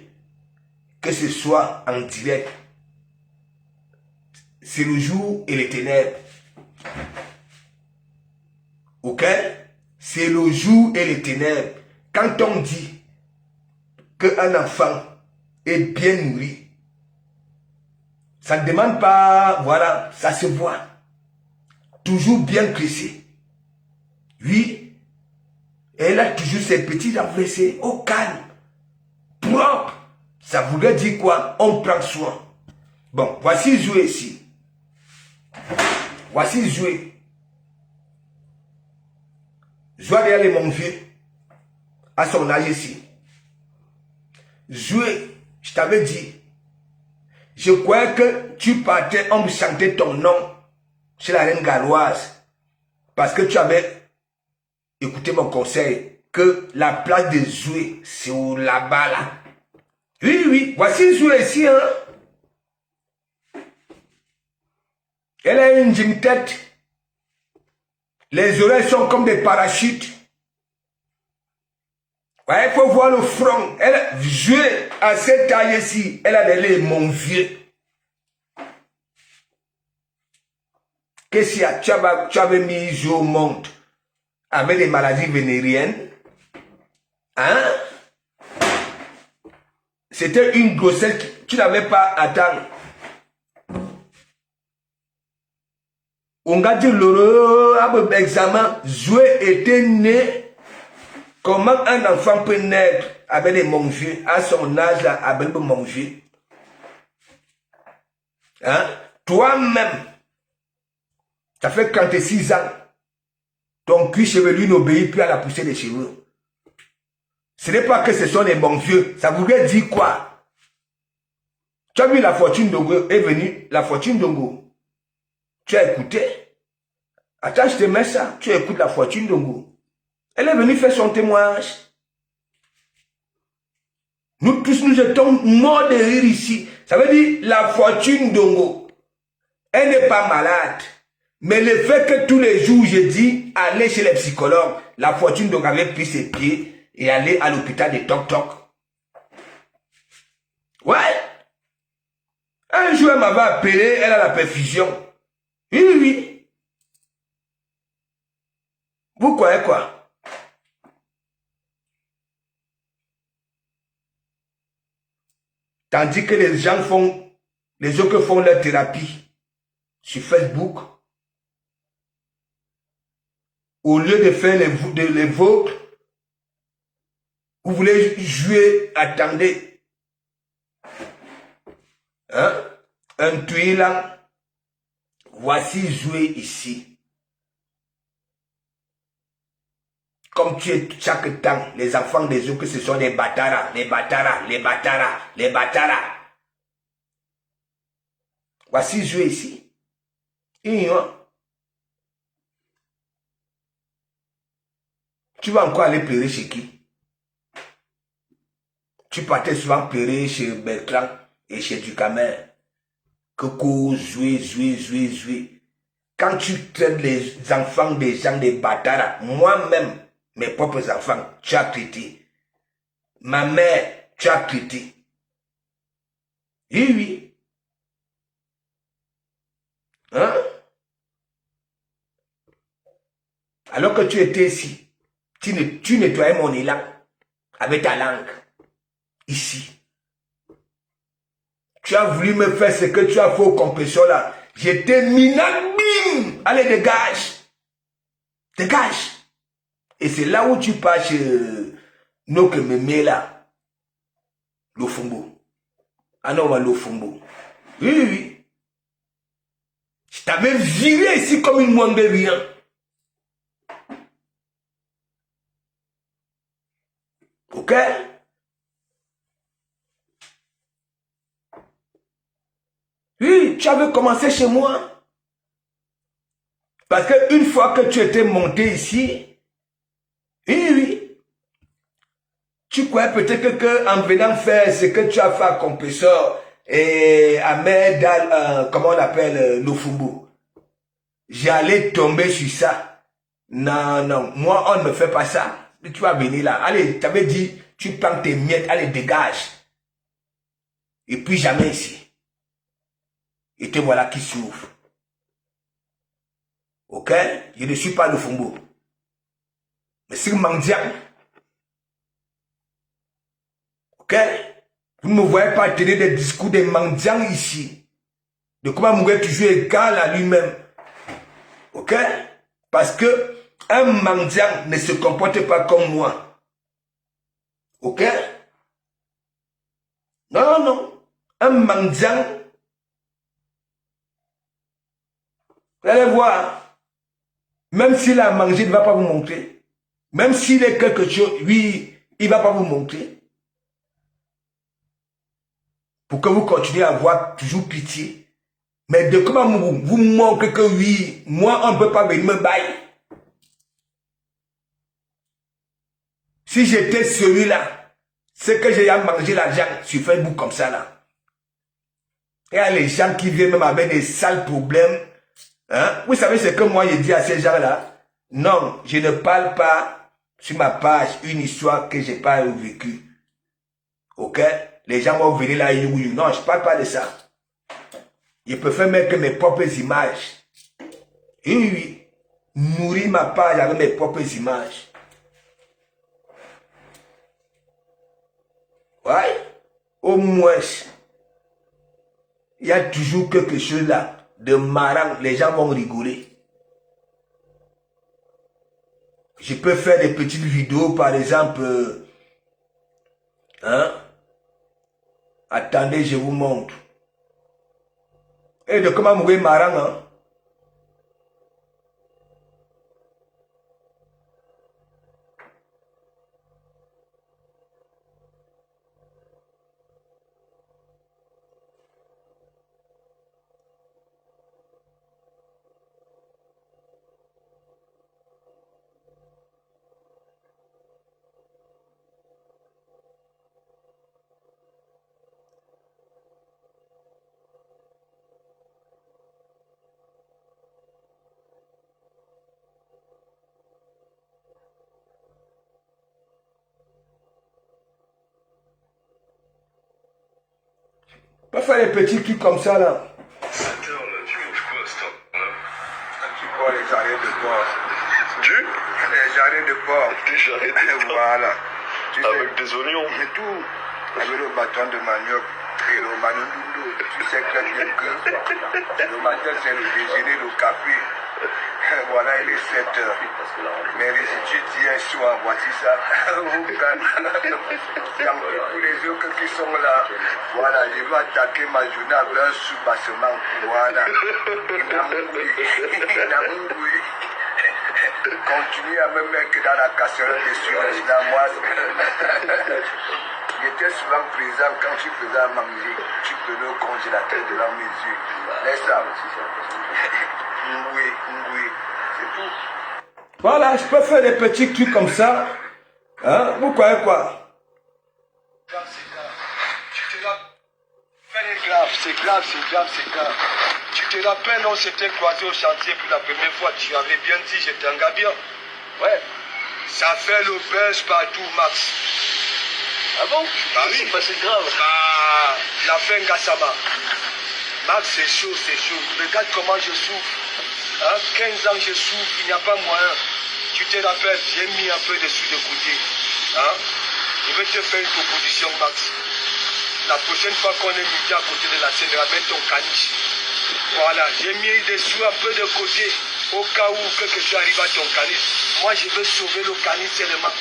que ce soit en direct, c'est le jour et les ténèbres. Ok? C'est le jour et les ténèbres. Quand on dit qu'un enfant est bien nourri, ça ne demande pas, voilà, ça se voit. Toujours bien crissé. Oui, elle a toujours ses petits AVC au calme, propre. Ça voudrait dire quoi? On prend soin. Bon, voici jouer ici. Voici jouer. Jouer derrière mon vieux, à son âge ici. Jouer, je t'avais dit. Je croyais que tu partais, on me chantait ton nom chez la reine galloise. Parce que tu avais écouté mon conseil. Que la place de jouer, c'est là-bas là. Oui, oui, voici jouer ici. Hein. Elle a une jeune tête. Les oreilles sont comme des parachutes. Ouais, il faut voir le front. Elle a joué à cette taille-ci. Elle a les mon vieux. Qu'est-ce qu'il y a? Tu avais mis au monde avec des maladies vénériennes. Hein? C'était une grossesse que tu n'avais pas à attendre. On a dit l'heureux examen. Joué était né. Comment un enfant peut naître avec des mon vieux à son âge là, avec des mon vieux? Hein? Toi-même, ça fait 46 ans. Ton cuir chevelu n'obéit plus à la poussée des cheveux. Ce n'est pas que ce sont des bons vieux. Ça voudrait dire quoi? Tu as vu la fortune d'Ongo est venue. La fortune d'Ongo. Tu as écouté? Attends, je te mets ça. Tu écoutes la fortune d'Ongo. Elle est venue faire son témoignage. Nous tous, nous étions morts de rire ici. Ça veut dire la fortune d'Ongo. Elle n'est pas malade. Mais le fait que tous les jours, je dis, aller chez les psychologues, la fortune d'Ongo avait pris ses pieds et aller à l'hôpital de Toc Toc. Ouais. Un jour, elle m'avait appelé, elle a la perfusion. Oui, oui, oui. Vous croyez quoi? Tandis que les gens font, les autres font leur thérapie sur Facebook. au lieu de faire les vôtres, vous voulez jouer, attendez. Hein? Un tuile là, voici jouer ici. Comme tu es chaque temps, les enfants des autres, ce sont des bâtards, les bâtards, les bâtards, les bâtards. Voici jouer ici. Tu vas encore aller pleurer chez qui? Tu partais souvent pleurer chez Bertrand et chez Ducamer. Coco, jouer. Quand tu traites les enfants des gens des bâtards, moi-même, mes propres enfants, tu as traité. Ma mère, tu as traité. Oui. Hein? Alors que tu étais ici, tu nettoyais mon élan avec ta langue. Ici. Tu as voulu me faire ce que tu as fait au compression là. J'étais minable, bim! Allez, dégage. Dégage. Et c'est là où tu pars chez nos que me met là. L'Ofumbo. Ah non, l'Ofumbo. Oui. Je t'avais viré ici comme une moine de rien. Ok? Oui, tu avais commencé chez moi. Parce qu'une fois que tu étais monté ici, oui, tu croyais peut-être qu'en venant faire ce que tu as fait à Compresseur et à Merdal, comment on appelle, l'Ofumbo, j'allais tomber sur ça. Non, moi on ne me fait pas ça. Tu vas venir là. Allez, tu avais dit, tu prends tes miettes, allez, dégage. Et puis jamais ici. Et te voilà qui s'ouvre. Ok? Je ne suis pas le Fumbo. Mais c'est mendiant. Ok? Vous ne me voyez pas tenir des discours de mendiants ici. De comment mourir toujours égal à lui-même. Ok? Parce que un mendiant ne se comporte pas comme moi. Ok? Non. Un mendiant, vous allez voir. Même s'il a mangé, il ne va pas vous montrer. Même s'il est quelque chose, oui, il ne va pas vous montrer. Pour que vous continuez à avoir toujours pitié. Mais de comment vous montrez que oui, moi, on ne peut pas venir me bailler. Si j'étais celui-là, c'est que j'ai mangé l'argent sur Facebook comme ça là. Il y a les gens qui viennent même avec des sales problèmes. Hein? Vous savez ce que moi je dis à ces gens-là? Non, je ne parle pas sur ma page une histoire que je n'ai pas vécue. Ok? Les gens vont venir là, non, je ne parle pas de ça. Je préfère mettre mes propres images. Oui. Nourrir ma page avec mes propres images. Ouais? Au moins, il y a toujours quelque chose là de marrant. Les gens vont rigoler. Je peux faire des petites vidéos, par exemple. Hein? Attendez, je vous montre. Et de comment mourir marrant, hein? Pas faire des petits trucs comme ça là. 7 heures là, tu manges quoi à ce temps-là? Tu prends les jarrets de porc. Les jarrets de porc. Des jarrets de porc. Voilà. Tu Avec sais, des oignons. et tout. Avec le bâton de manioc et le manioc. Tu sais très bien que le matin c'est le déjeuner, le café. Voilà, il est 7 heures. Mais les études hier soir, voici ça. Pour les autres qui sont là, voilà, je vais attaquer ma journée avec un sous-bassement. Voilà. Continue à me mettre dans la casserole dessus, là, moi. J'étais souvent présent quand tu faisais à manger. Tu prenais au congélateur devant mes yeux. Laisse ça. Oui, c'est tout. Voilà, je peux faire des petits trucs comme ça. Hein? Vous croyez quoi? C'est grave. Tu te rappelles, on s'était croisés au chantier pour la première fois. Tu avais bien dit, j'étais un gars bien. Ouais. Ça fait le buzz partout, Max. Ah bon? Bah oui. C'est grave. Bah, la fin Gassama. Max, c'est chaud. Regarde comment je souffre. Hein? 15 ans, je souffre, il n'y a pas moyen. Tu te rappelles, j'ai mis un peu de sous de côté. Hein? Je vais te faire une proposition, Max. La prochaine fois qu'on est midi à côté de la scène, ramène ton caniche. Voilà, j'ai mis des sous un peu de côté. Au cas où quelque chose arrive à ton caniche. Moi, je veux sauver le caniche seulement.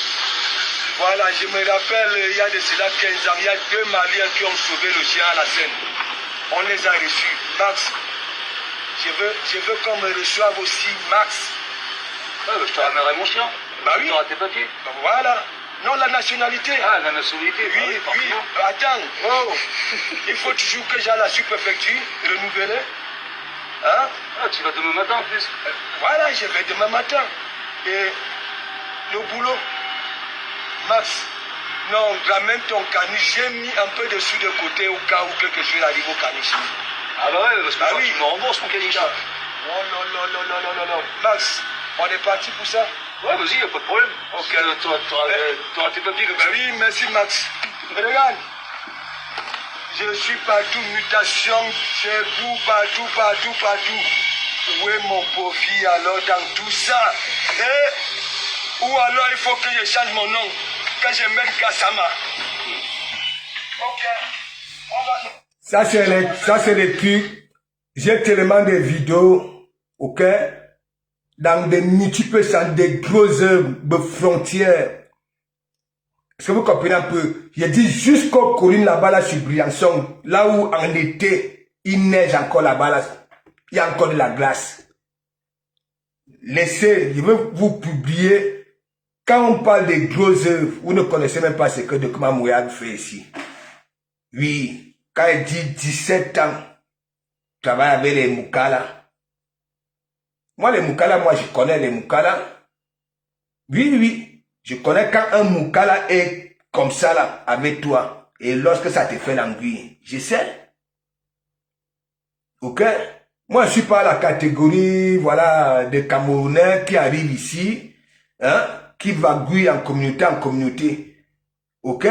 Voilà, je me rappelle, il y a de cela 15 ans, il y a 2 Maliens qui ont sauvé le chien à la scène. On les a reçus. Max, je veux qu'on me reçoive aussi, Max. Ouais, bah, je te ramènerai mon chien. Bah oui. Tu auras tes papiers. Voilà. Non, la nationalité. Ah, la nationalité. Oui. Attends, il faut toujours que j'aille à la sous-préfecture, renouveler. Hein? Ah, tu vas demain matin en plus. Voilà, je vais demain matin. Et le boulot, Max, non, ramène ton caniche. J'ai mis un peu de sous de côté au cas où quelque chose arrive au caniche. Ah bah ouais, parce que oui. tu me rembourses mon caniche. Oh non. Max, on est parti pour ça? Ouais, vas-y, y'a pas de problème. Ok, t'auras tes papiers comme ça. Oui, merci Max. Regarde, je suis partout, mutation, chez vous, partout. Où est mon profit alors dans tout ça? Ou alors il faut que je change mon nom, que je mette Gassama. Ok, on va... Ça, c'est les trucs. J'ai tellement de vidéos, ok? Dans des multiples centres, des grosses œuvres de frontières. Est-ce que vous comprenez un peu? J'ai dit jusqu'aux collines là-bas, là, sur Briançon, là où en été, il neige encore là-bas, là, il y a encore de la glace. Laissez, je veux vous publier. Quand on parle des grosses œuvres, vous ne connaissez même pas ce que Document Mouyad fait ici. Oui, quand il dit 17 ans, travaille avec les Moukala. Moi, les Moukala, je connais les Moukala. Oui. Je connais quand un Moukala est comme ça, là, avec toi. Et lorsque ça te fait l'anguille, je sais. Ok? Moi, je suis pas la catégorie, voilà, des Camerounais qui arrivent ici, hein, qui vaguent en communauté. Ok?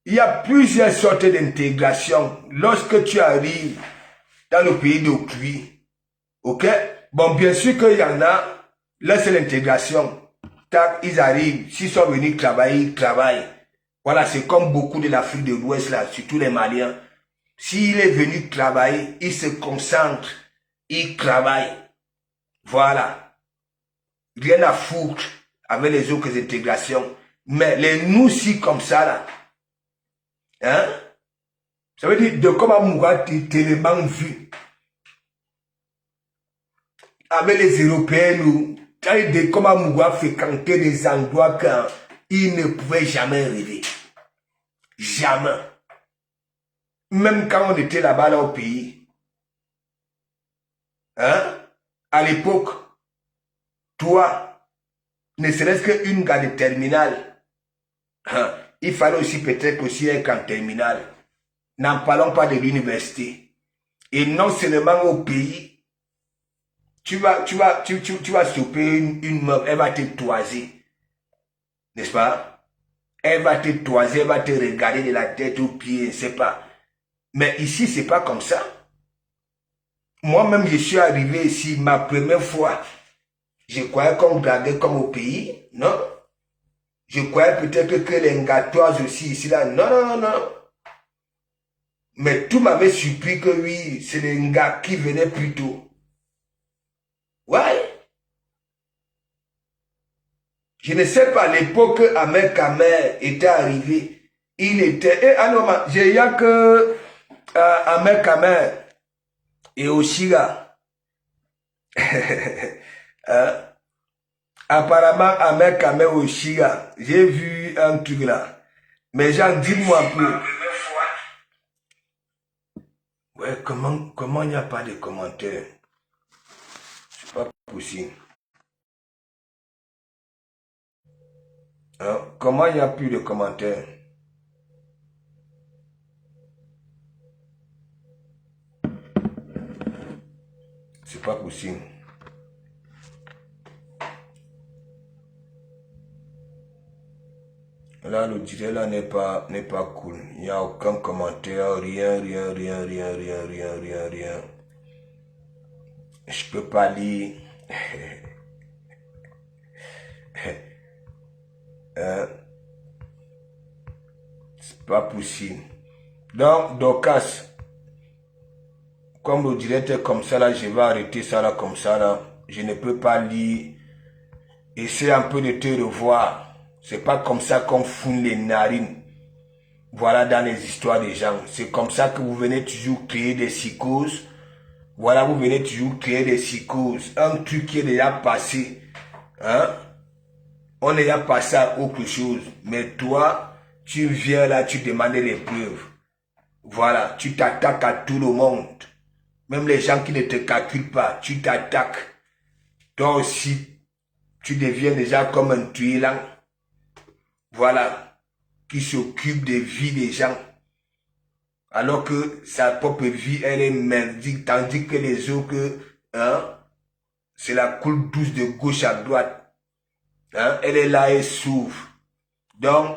Il y a plusieurs sortes d'intégration. Lorsque tu arrives dans le pays d'autrui, ok? Bon, bien sûr qu'il y en a, là c'est l'intégration. Tac, ils arrivent, s'ils sont venus travailler, ils travaillent. Voilà, c'est comme beaucoup de l'Afrique de l'Ouest, là, surtout les Maliens. S'il est venu travailler, il se concentre, il travaille. Voilà. Rien à foutre avec les autres intégrations. Mais les nous-ci comme ça, là, hein? Ça veut dire de comment Mourad est tellement vu. Avec les Européens, nous, de comment Mourad fréquentait des endroits qu'il ne pouvait jamais rêver. Jamais. Même quand on était là-bas, là, au pays. Hein? À l'époque, toi, ne serait-ce qu'une gare de terminale, hein? Il fallait aussi peut-être aussi être en terminale. N'en parlons pas de l'université. Et non seulement au pays, tu vas choper une meuf, elle va te toiser. N'est-ce pas? Elle va te toiser, elle va te regarder de la tête aux pieds, je ne sais pas. Mais ici, c'est pas comme ça. Moi-même, je suis arrivé ici, ma première fois. Je croyais qu'on blaguait comme au pays, non? Je croyais peut-être que les gâtoises aussi ici, là, non. Mais tout m'avait surpris que oui, c'est les gars qui venaient plus tôt. Ouais. Je ne sais pas l'époque où Ahmed Kamer était arrivé. Il était... ah non, il n'y a que Ahmed Kamer et Oshiga. Apparemment, Ahmed Kamer et Oshiga. J'ai vu un truc là. Mais Jean, dis-moi un peu. Ouais, comment il n'y a pas de commentaires? C'est pas possible. Hein? Comment il n'y a plus de commentaires? C'est pas possible. Là, le direct là n'est pas cool. Il n'y a aucun commentaire, rien. Je peux pas lire. Hein? C'est pas possible. Donc, Dorcas, comme le direct est comme ça là, je vais arrêter ça là comme ça là. Je ne peux pas lire. Essaie un peu de te revoir. C'est pas comme ça qu'on fout les narines. Voilà, dans les histoires des gens. C'est comme ça que vous venez toujours créer des psychoses. Voilà, vous venez toujours créer des psychoses. Un truc qui est déjà passé. Hein? On est déjà passé à autre chose. Mais toi, tu viens là, tu demandes les preuves. Voilà, tu t'attaques à tout le monde. Même les gens qui ne te calculent pas, tu t'attaques. Toi aussi, tu deviens déjà comme un tuilan. Voilà, qui s'occupe des vies des gens. Alors que sa propre vie, elle est merdique, tandis que les autres, hein, c'est la coule douce de gauche à droite. Hein, elle est là, elle s'ouvre. Donc,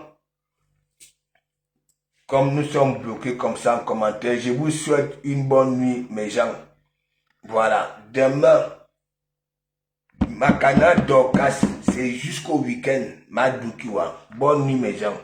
comme nous sommes bloqués comme ça en commentaire, je vous souhaite une bonne nuit, mes gens. Voilà, demain, ma canal Dorcas, c'est jusqu'au week-end, Madoukiwa. Bonne nuit, mes gens.